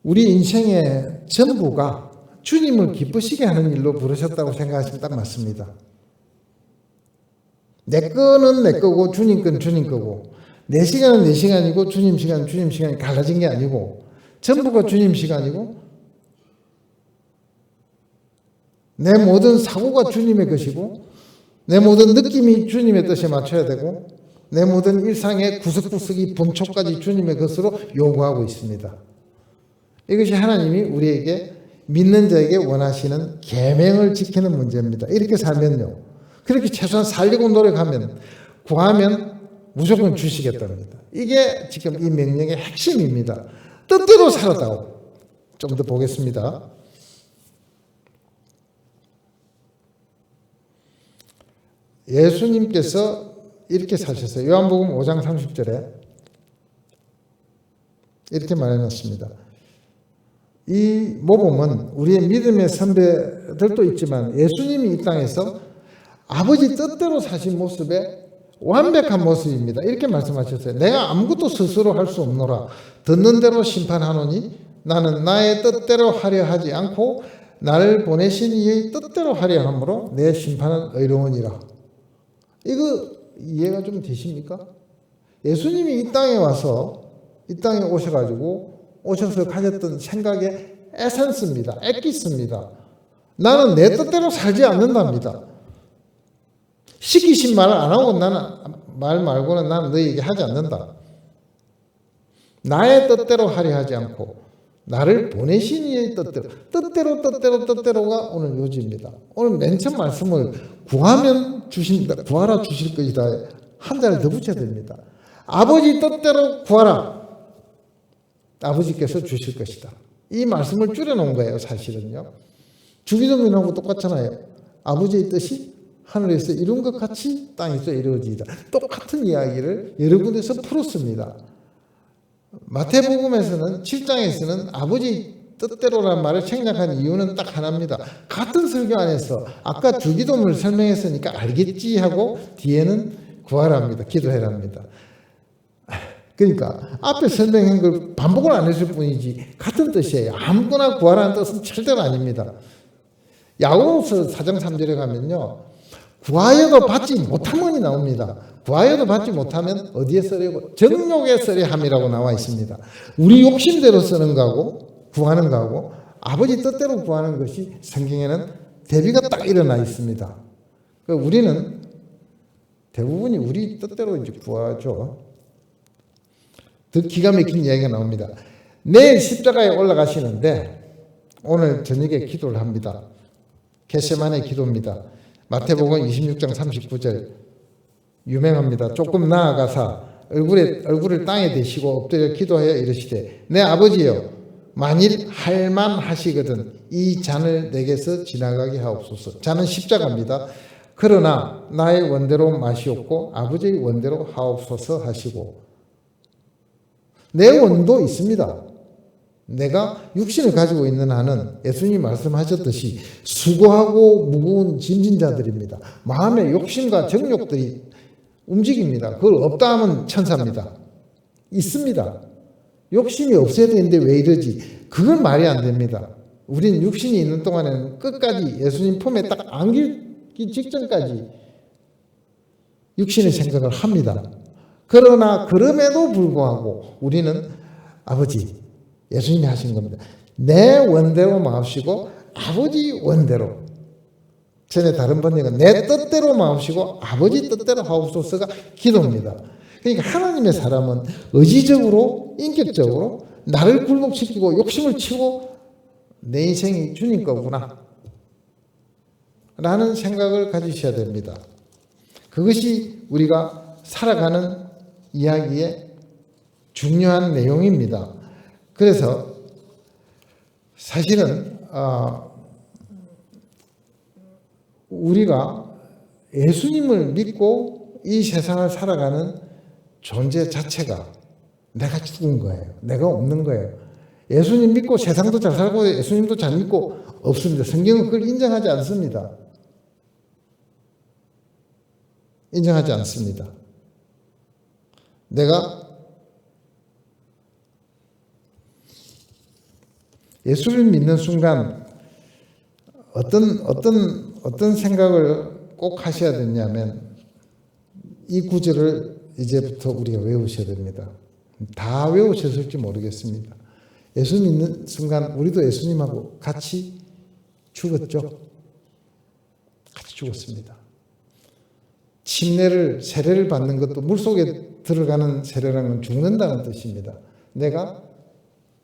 [SPEAKER 2] 우리 인생의 전부가 주님을 기쁘시게 하는 일로 부르셨다고 생각하시면 딱 맞습니다. 내 거는 내 거고 주님 건 주님 거고 내 시간은 내 시간이고 주님 시간이 갈라진 게 아니고 전부가 주님 시간이고 내 모든 사고가 주님의 것이고 내 모든 느낌이 주님의 뜻에 맞춰야 되고 내 모든 일상의 구석구석이 본초까지 주님의 것으로 요구하고 있습니다. 이것이 하나님이 우리에게 믿는 자에게 원하시는 계명을 지키는 문제입니다. 이렇게 살면요. 그렇게 최소한 살려고 노력하면 구하면 무조건 주시겠답니다. 이게 지금 이 명령의 핵심입니다. 뜻대로 살았다고. 좀 더 보겠습니다. 예수님께서 이렇게 사셨어요. 요한복음 5장 30절에 이렇게 말해놨습니다. 이 모범은 우리의 믿음의 선배들도 있지만 예수님이 이 땅에서 아버지 뜻대로 사신 모습의 완벽한 모습입니다. 이렇게 말씀하셨어요. 내가 아무것도 스스로 할 수 없노라. 듣는 대로 심판하노니 나는 나의 뜻대로 하려 하지 않고 나를 보내신 이의 뜻대로 하려 함으로 내 심판은 의로우니라. 이거 이해가 좀 되십니까? 예수님이 이 땅에 오셔서 가졌던 생각의 에센스입니다. 엑기스입니다. 나는 내 뜻대로 살지 않는답니다. 시키신 말을 안 하고 말 말고는 나는 너희에게 하지 않는다. 나의 뜻대로 하려 하지 않고 나를 보내신 이의 뜻대로가 오늘 요지입니다. 오늘 맨 처음 말씀을 구하면 주신다. 구하라 주실 것이다. 한 자를 더 붙여야 됩니다. 아버지 뜻대로 구하라. 아버지께서 주실 것이다. 이 말씀을 줄여놓은 거예요. 사실은요. 주기도문하고 똑같잖아요. 아버지의 뜻이 하늘에서 이룬 것 같이 땅에서 이루어지이다. 똑같은 이야기를 여러 군데서 풀었습니다. 마태복음에서는 7장에서는 아버지 뜻대로라는 말을 생략한 이유는 딱 하나입니다. 같은 설교 안에서 아까 주기도문을 설명했으니까 알겠지 하고 뒤에는 구하랍니다. 기도해랍니다. 그러니까 앞에 설명한 걸 반복을 안 했을 뿐이지 같은 뜻이에요. 아무거나 구하라는 뜻은 절대로 아닙니다. 야고보서 4장 3절에 가면요, 구하여도 받지 못함이 나옵니다. 구하여도 받지 못하면 어디에 쓰려고? 정욕에 쓰려 함이라고 나와 있습니다. 우리 욕심대로 쓰는 거하고 구하는 거하고 아버지 뜻대로 구하는 것이 성경에는 대비가 딱 일어나 있습니다. 우리는 대부분이 우리 뜻대로 이제 구하죠. 더 기가 막힌 이야기가 나옵니다. 내일 십자가에 올라가시는데 오늘 저녁에 기도를 합니다. 겟세마네 기도입니다. 마태복음 26장 39절 유명합니다. 조금 나아가사 얼굴을 땅에 대시고 엎드려 기도하여 이르시되 내 아버지여 만일 할만하시거든 이 잔을 내게서 지나가게 하옵소서. 잔은 십자가입니다. 그러나 나의 원대로 마시옵고 아버지의 원대로 하옵소서 하시고, 내 원도 있습니다. 내가 육신을 가지고 있는 한은 예수님이 말씀하셨듯이 수고하고 무거운 짐진 자들입니다. 마음의 욕심과 정욕들이 움직입니다. 그걸 없다 하면 천사입니다. 있습니다. 욕심이 없어야 되는데 왜 이러지? 그건 말이 안 됩니다. 우린 육신이 있는 동안에는 끝까지 예수님 품에 딱 안기기 직전까지 육신의 생각을 합니다. 그러나 그럼에도 불구하고 우리는 아버지, 예수님이 하신 겁니다. 내 원대로 마옵시고 아버지 원대로. 전에 다른 번역은 내 뜻대로 마옵시고 아버지 뜻대로 하옵소서가 기도입니다. 그러니까 하나님의 사람은 의지적으로, 인격적으로 나를 굴복시키고 욕심을 치고 내 인생이 주님 거구나 라는 생각을 가지셔야 됩니다. 그것이 우리가 살아가는 이야기의 중요한 내용입니다. 그래서 사실은 우리가 예수님을 믿고 이 세상을 살아가는 존재 자체가 내가 죽은 거예요. 내가 없는 거예요. 예수님 믿고 세상도 잘 살고 예수님도 잘 믿고 없습니다. 성경은 그걸 인정하지 않습니다. 인정하지 않습니다. 내가 예수를 믿는 순간 어떤 생각을 꼭 하셔야 되냐면 이 구절을 이제부터 우리가 외우셔야 됩니다. 다 외우셨을지 모르겠습니다. 예수 믿는 순간 우리도 예수님하고 같이 죽었죠. 같이 죽었습니다. 세례를 받는 것도 물속에 들어가는 세례라는 건 죽는다는 뜻입니다. 내가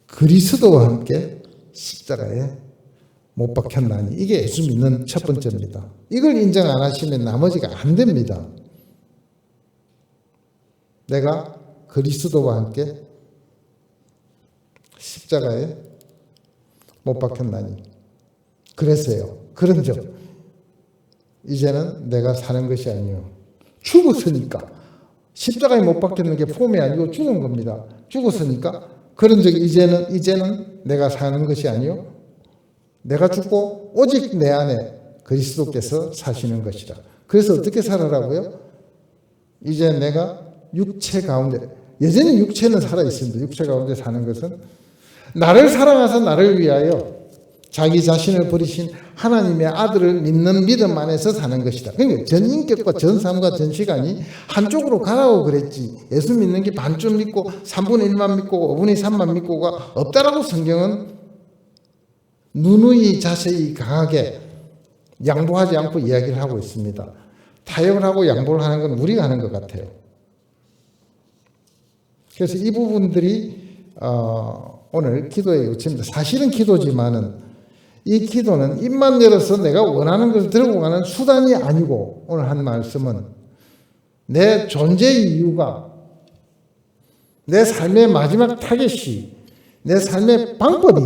[SPEAKER 2] 그리스도와 함께 십자가에 못 박혔나니, 이게 예수 믿는 첫 번째입니다. 이걸 인정 안 하시면 나머지가 안 됩니다. 내가 그리스도와 함께 십자가에 못 박혔나니. 그랬어요. 그런즉 이제는 내가 사는 것이 아니요 죽었으니까. 십자가에 못 박혔는 게 폼이 아니고 죽은 겁니다. 죽었으니까 그런즉 이제는 내가 사는 것이 아니요 내가 죽고 오직 내 안에 그리스도께서 사시는 것이다. 그래서 어떻게 살아라고요? 이제 내가 육체 가운데, 여전히 육체는 살아있습니다. 육체 가운데 사는 것은 나를 사랑하사 나를 위하여 자기 자신을 버리신 하나님의 아들을 믿는 믿음 안에서 사는 것이다. 그러니까 전인격과 전삶과 전시간이 한쪽으로 가라고 그랬지, 예수 믿는 게 반쯤 믿고 3분의 1만 믿고 5분의 3만 믿고가 없다라고 성경은 누누이 자세히 강하게 양보하지 않고 이야기를 하고 있습니다. 타협을 하고 양보를 하는 건 우리가 하는 것 같아요. 그래서 이 부분들이 오늘 기도의 요체입니다. 사실은 기도지만은 이 기도는 입만 열어서 내가 원하는 것을 들고 가는 수단이 아니고, 오늘 한 말씀은 내 존재의 이유가, 내 삶의 마지막 타겟이, 내 삶의 방법이,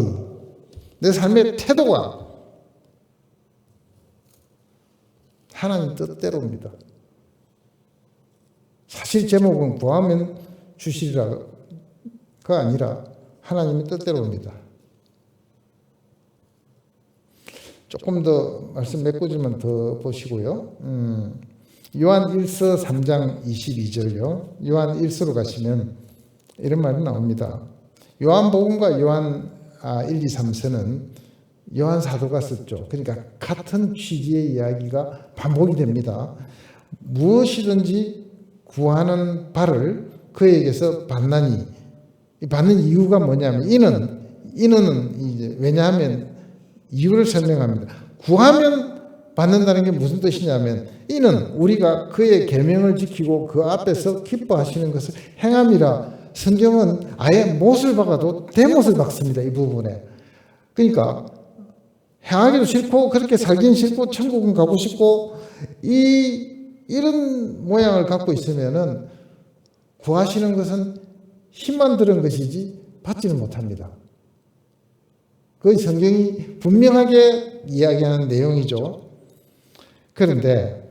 [SPEAKER 2] 내 삶의 태도가 하나님 뜻대로입니다. 사실 제목은 구하면 주시리라가 아니라 하나님의 뜻대로입니다. 조금 더 말씀 몇 구절만 더 보시고요. 요한 1서 3장 22절요. 요한 1서로 가시면 이런 말이 나옵니다. 요한복음과 요한 1, 2, 3서는 요한 사도가 썼죠. 그러니까 같은 취지의 이야기가 반복이 됩니다. 무엇이든지 구하는 바를 그에게서 받나니, 받는 이유가 뭐냐면 이는 이제 왜냐하면 이유를 설명합니다. 구하면 받는다는 게 무슨 뜻이냐면 이는 우리가 그의 계명을 지키고 그 앞에서 기뻐하시는 것을 행함이라. 성경은 아예 못을 박아도 대못을 박습니다. 이 부분에. 그러니까 행하기도 싫고 그렇게 살긴 싫고 천국은 가고 싶고 이런 모양을 갖고 있으면은 구하시는 것은 힘만 들은 것이지 받지는 못합니다. 그 성경이 분명하게 이야기하는 내용이죠. 그런데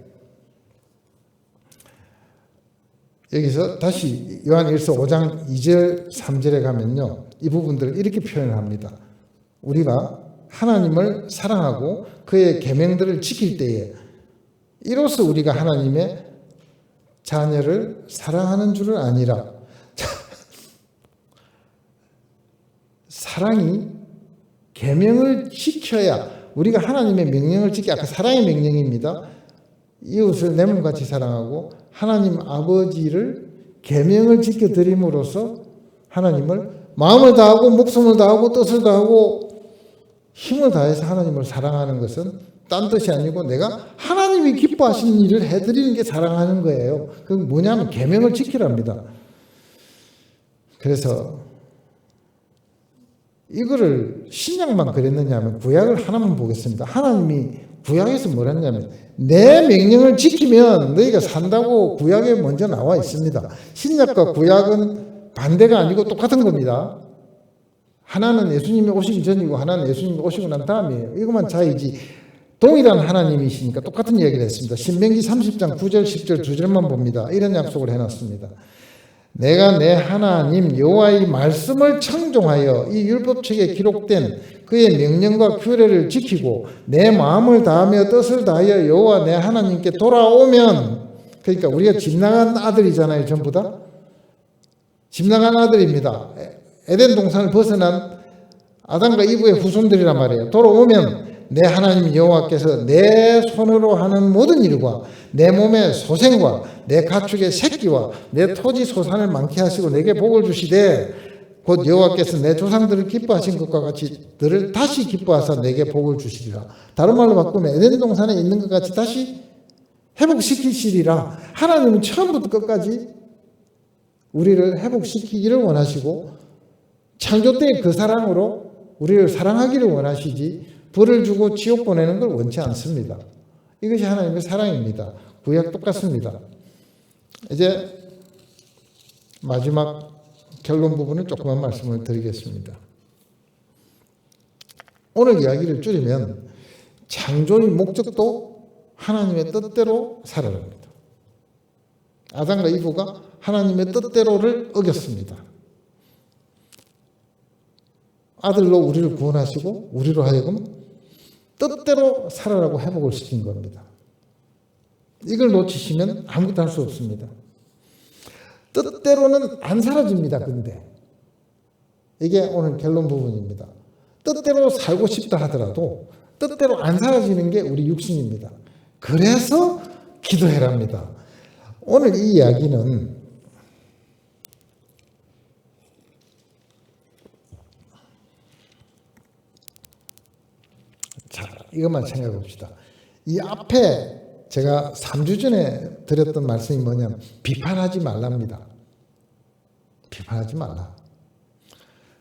[SPEAKER 2] 여기서 다시 요한일서 5장 2절 3절에 가면요, 이 부분들을 이렇게 표현합니다. 우리가 하나님을 사랑하고 그의 계명들을 지킬 때에 이로써 우리가 하나님의 자녀를 사랑하는 줄을 아니라, 사랑이 계명을 지켜야, 우리가 하나님의 명령을 지켜, 아까 사랑의 명령입니다. 이웃을 내 몸같이 사랑하고 하나님 아버지를 계명을 지켜드림으로써 하나님을 마음을 다하고 목숨을 다하고 뜻을 다하고 힘을 다해서 하나님을 사랑하는 것은 딴 뜻이 아니고 내가 하나님이 기뻐하시는 일을 해드리는 게 사랑하는 거예요. 그건 뭐냐면 계명을 지키랍니다. 그래서 이거를 신약만 그랬느냐 하면 구약을 하나만 보겠습니다. 하나님이 구약에서 뭘 했냐면 내 명령을 지키면 너희가 산다고 구약에 먼저 나와 있습니다. 신약과 구약은 반대가 아니고 똑같은 겁니다. 하나는 예수님이 오시기 전이고 하나는 예수님이 오시고 난 다음이에요. 이것만 차이지 동일한 하나님이시니까 똑같은 얘기를 했습니다. 신명기 30장 9절 10절 두 절만 봅니다. 이런 약속을 해놨습니다. 내가 내 하나님 여호와의 말씀을 청종하여 이 율법책에 기록된 그의 명령과 규례를 지키고 내 마음을 다하며 뜻을 다하여 여호와 내 하나님께 돌아오면, 그러니까 우리가 집 나간 아들이잖아요. 전부 다 집 나간 아들입니다. 에덴 동산을 벗어난 아담과 이브의 후손들이란 말이에요. 돌아오면 내 하나님 여호와께서 내 손으로 하는 모든 일과 내 몸의 소생과 내 가축의 새끼와 내 토지 소산을 많게 하시고 내게 복을 주시되 곧 여호와께서 내 조상들을 기뻐하신 것과 같이 너를 다시 기뻐하사 내게 복을 주시리라. 다른 말로 바꾸면 에덴 동산에 있는 것 같이 다시 회복시키시리라. 하나님은 처음부터 끝까지 우리를 회복시키기를 원하시고 창조 때의 그 사랑으로 우리를 사랑하기를 원하시지 벌을 주고 지옥 보내는 걸 원치 않습니다. 이것이 하나님의 사랑입니다. 구약 똑같습니다. 이제 마지막 결론 부분을 조금만 말씀을 드리겠습니다. 오늘 이야기를 줄이면 창조의 목적도 하나님의 뜻대로 살아갑니다. 아담과 이브가 하나님의 뜻대로를 어겼습니다. 아들로 우리를 구원하시고 우리로 하여금 뜻대로 살아라고 회복을 시킨 겁니다. 이걸 놓치시면 아무것도 할 수 없습니다. 뜻대로는 안 사라집니다. 근데 이게 오늘 결론 부분입니다. 뜻대로 살고 싶다 하더라도 뜻대로 안 사라지는 게 우리 육신입니다. 그래서 기도해랍니다. 오늘 이 이야기는 자, 이것만 생각해 봅시다. 이 앞에 제가 3주 전에 드렸던 말씀이 뭐냐면 비판하지 말랍니다. 비판하지 말라.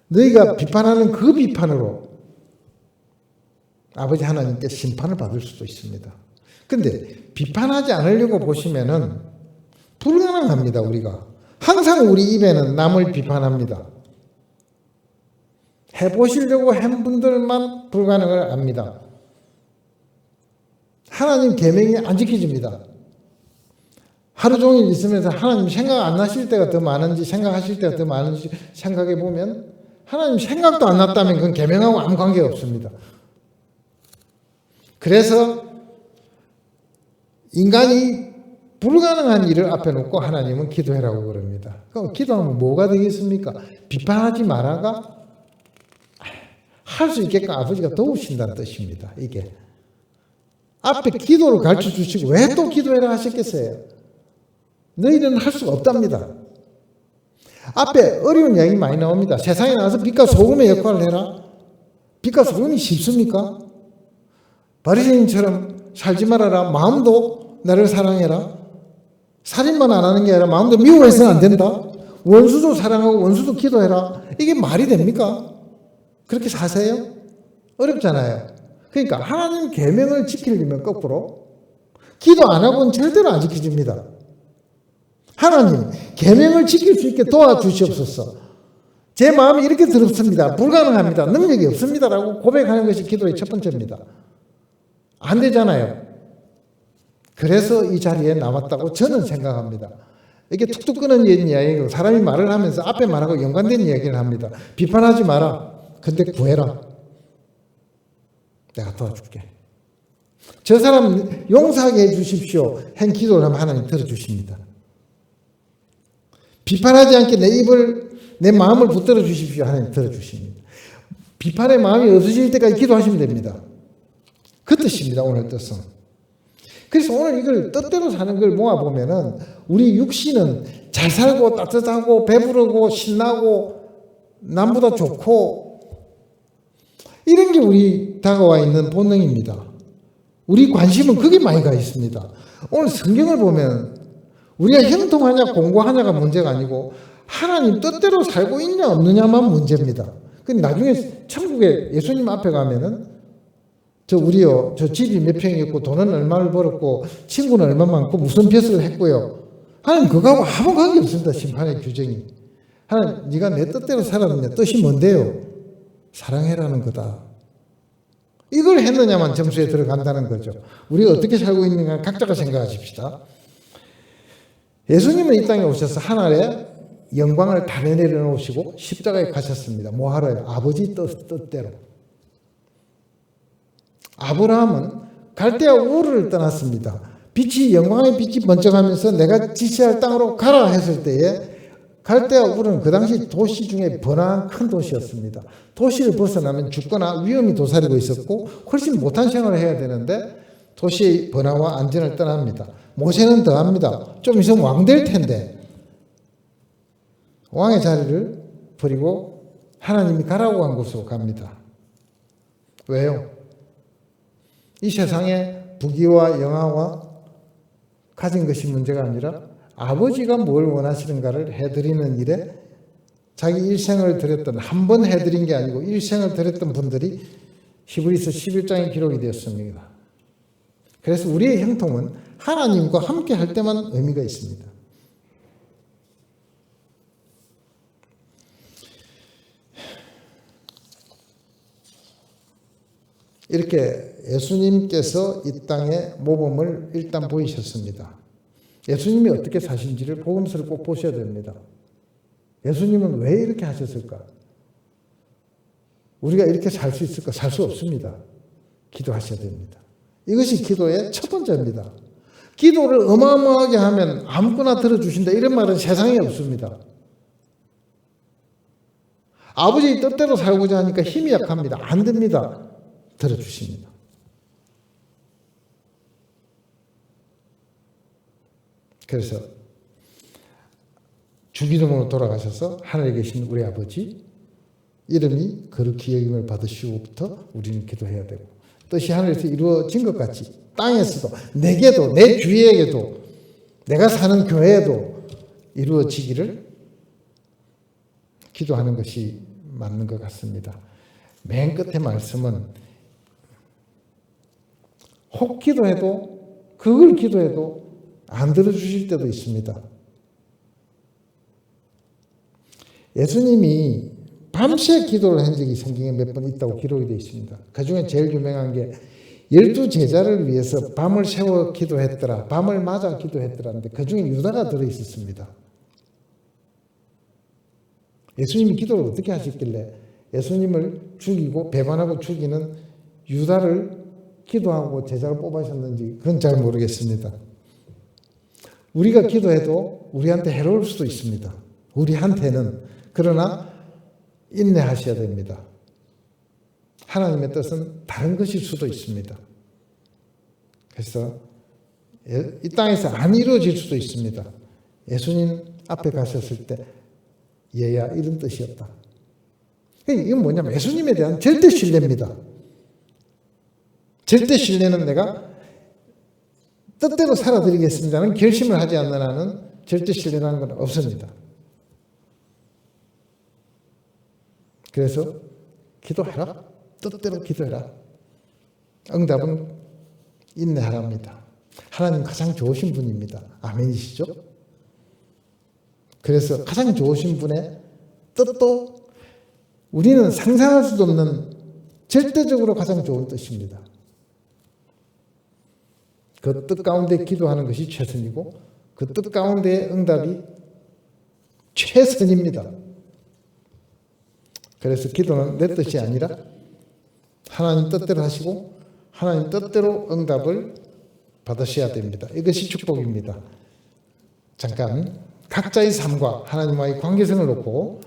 [SPEAKER 2] 너희가 비판하는 그 비판으로 아버지 하나님께 심판을 받을 수도 있습니다. 근데 비판하지 않으려고 보시면은 불가능합니다. 우리가 항상 우리 입에는 남을 비판합니다. 해보시려고 한 분들만 불가능을 합니다. 하나님 계명이 안 지켜집니다. 하루 종일 있으면서 하나님 생각 안 나실 때가 더 많은지 생각하실 때가 더 많은지 생각해 보면 하나님 생각도 안 났다면 그건 계명하고 아무 관계가 없습니다. 그래서 인간이 불가능한 일을 앞에 놓고 하나님은 기도해라고 그럽니다. 그럼 기도하면 뭐가 되겠습니까? 비판하지 말아가 할 수 있게끔 아버지가 도우신다는 뜻입니다. 이게 앞에 기도를 가르쳐 주시고 왜 또 기도해라 하셨겠어요? 너희는 할 수가 없답니다. 앞에 어려운 이야기 많이 나옵니다. 세상에 나와서 빛과 소금의 역할을 해라. 빛과 소금이 쉽습니까? 바리새인처럼 살지 말아라. 마음도 나를 사랑해라. 살인만 안 하는 게 아니라 마음도 미워해서는 안 된다. 원수도 사랑하고 원수도 기도해라. 이게 말이 됩니까? 그렇게 사세요? 어렵잖아요. 그러니까 하나님 계명을 지키려면 거꾸로 기도 안 하고는 절대로 안 지켜집니다. 하나님 계명을 지킬 수 있게 도와주시옵소서. 제 마음이 이렇게 더럽습니다. 불가능합니다. 능력이 없습니다라고 고백하는 것이 기도의 첫 번째입니다. 안 되잖아요. 그래서 이 자리에 나왔다고 저는 생각합니다. 이게 툭툭 끊은 이야기고 사람이 말을 하면서 앞에 말하고 연관된 이야기를 합니다. 비판하지 마라. 근데 구해라. 내가 도와줄게. 저 사람 용서하게 해주십시오. 한 기도를 하면 하나님 들어주십니다. 비판하지 않게 내 마음을 붙들어 주십시오. 하나님 들어주십니다. 비판의 마음이 없어질 때까지 기도하시면 됩니다. 그 뜻입니다. 오늘 뜻은. 그래서 오늘 이걸 뜻대로 사는 걸 모아보면은 우리 육신은 잘 살고 따뜻하고 배부르고 신나고 남보다 좋고 이런 게 우리 다가와 있는 본능입니다. 우리 관심은 그게 많이 가 있습니다. 오늘 성경을 보면 우리가 형통하냐 공고하냐가 문제가 아니고 하나님 뜻대로 살고 있냐 없느냐만 문제입니다. 근데 나중에 천국에 예수님 앞에 가면은 저 집이 몇 평이었고 돈은 얼마를 벌었고 친구는 얼마 많고 무슨 벼슬을 했고요. 하나님 그거하고 아무 관계 없습니다. 심판의 규정이. 하나님 네가 내 뜻대로 살았느냐. 뜻이 뭔데요? 사랑해라는 거다. 이걸 했느냐만 점수에 들어간다는 거죠. 우리가 어떻게 살고 있는가 각자가 생각하십시다. 예수님은 이 땅에 오셔서 하늘의 영광을 다 내려놓으시고 십자가에 가셨습니다. 뭐 하러요? 아버지 뜻대로. 아브라함은 갈대아 우르를 떠났습니다. 영광의 빛이 번쩍하면서 내가 지시할 땅으로 가라 했을 때에 갈대아 우르는 그 당시 도시 중에 번화한 큰 도시였습니다. 도시를 벗어나면 죽거나 위험이 도사리고 있었고 훨씬 못한 생활을 해야 되는데 도시의 번화와 안전을 떠납니다. 모세는 더합니다. 좀 있으면 왕 될 텐데 왕의 자리를 버리고 하나님이 가라고 한 곳으로 갑니다. 왜요? 이 세상에 부귀와 영화와 가진 것이 문제가 아니라 아버지가 뭘 원하시는가를 해드리는 일에 자기 일생을 드렸던 한 번 해드린 게 아니고 일생을 드렸던 분들이 히브리서 11장에 기록이 되었습니다. 그래서 우리의 형통은 하나님과 함께 할 때만 의미가 있습니다. 이렇게 예수님께서 이 땅에 모범을 일단 보이셨습니다. 예수님이 어떻게 사신지를 복음서를 꼭 보셔야 됩니다. 예수님은 왜 이렇게 하셨을까? 우리가 이렇게 살 수 있을까? 살 수 없습니다. 기도하셔야 됩니다. 이것이 기도의 첫 번째입니다. 기도를 어마어마하게 하면 아무거나 들어주신다 이런 말은 세상에 없습니다. 아버지의 뜻대로 살고자 하니까 힘이 약합니다. 안 됩니다. 들어주십니다. 그래서 주기도문으로 돌아가셔서 하늘에 계신 우리 아버지 이름이 거룩히 여김을 받으시고부터 우리는 기도해야 되고 뜻이 하늘에서 이루어진 것 같이 땅에서도 내게도 내 주위에게도 내가 사는 교회에도 이루어지기를 기도하는 것이 맞는 것 같습니다. 맨 끝에 말씀은 혹 기도해도 그걸 기도해도 안 들어주실 때도 있습니다. 예수님이 밤새 기도를 한 적이 성경에 몇 번 있다고 기록이 되어 있습니다. 그 중에 제일 유명한 게 12 제자를 위해서 밤을 새워 기도했더라. 밤을 맞아 기도했더라는데 그중에 유다가 들어 있었습니다. 예수님이 기도를 어떻게 하셨길래 예수님을 죽이고 배반하고 죽이는 유다를 기도하고 제자를 뽑으셨는지 그건 잘 모르겠습니다. 우리가 기도해도 우리한테 해로울 수도 있습니다. 우리한테는. 그러나 인내하셔야 됩니다. 하나님의 뜻은 다른 것일 수도 있습니다. 그래서 이 땅에서 안 이루어질 수도 있습니다. 예수님 앞에 가셨을 때 얘야 이런 뜻이었다. 이건 뭐냐면 예수님에 대한 절대 신뢰입니다. 절대 신뢰는 내가 뜻대로 살아드리겠습니다는 결심을 하지 않는 한은 절대 신뢰라는 건 없습니다. 그래서 기도해라. 뜻대로 기도해라. 응답은 인내하랍니다. 하나님 가장 좋으신 분입니다. 아멘이시죠? 그래서 가장 좋으신 분의 뜻도 우리는 상상할 수도 없는 절대적으로 가장 좋은 뜻입니다. 그 뜻 가운데 기도하는 것이 최선이고 그 뜻 가운데의 응답이 최선입니다. 그래서 기도는 내 뜻이 아니라 하나님 뜻대로 하시고 하나님 뜻대로 응답을 받으셔야 됩니다. 이것이 축복입니다. 잠깐 각자의 삶과 하나님과의 관계성을 놓고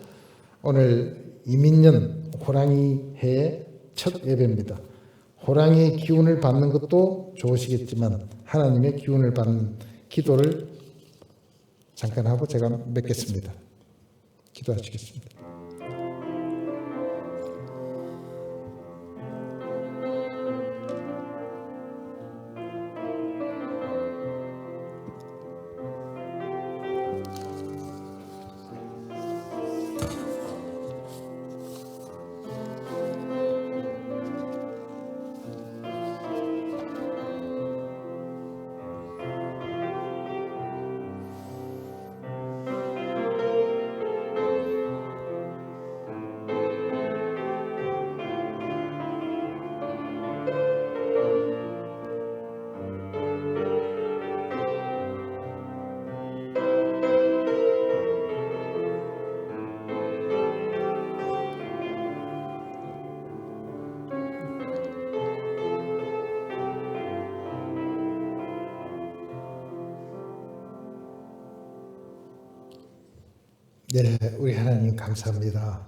[SPEAKER 2] 오늘 이민년 호랑이 해의 첫 예배입니다. 호랑이의 기운을 받는 것도 좋으시겠지만 하나님의 기운을 받는 기도를 잠깐 하고 제가 맺겠습니다. 기도하시겠습니다. 네, 우리 하나님 감사합니다.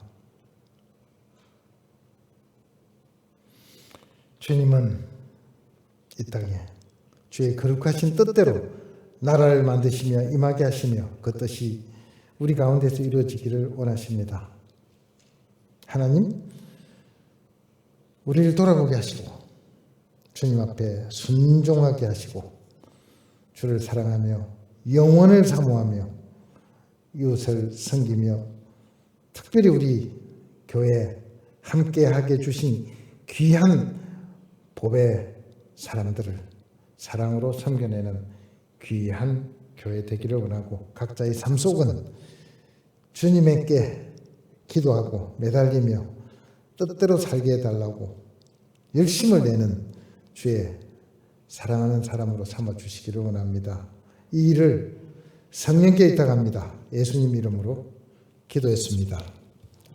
[SPEAKER 2] 주님은 이 땅에 주의 거룩하신 뜻대로 나라를 만드시며 임하게 하시며 그 뜻이 우리 가운데서 이루어지기를 원하십니다. 하나님, 우리를 돌아보게 하시고 주님 앞에 순종하게 하시고 주를 사랑하며 영원을 사모하며 이웃을 섬기며 특별히 우리 교회 함께하게 주신 귀한 법의 사람들을 사랑으로 섬겨내는 귀한 교회 되기를 원하고 각자의 삶 속은 주님께 기도하고 매달리며 뜻대로 살게 해달라고 열심을 내는 주의 사랑하는 사람으로 삼아주시기를 원합니다. 이 일을 성령께 의탁합니다. 예수님 이름으로 기도했습니다.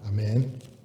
[SPEAKER 2] 아멘.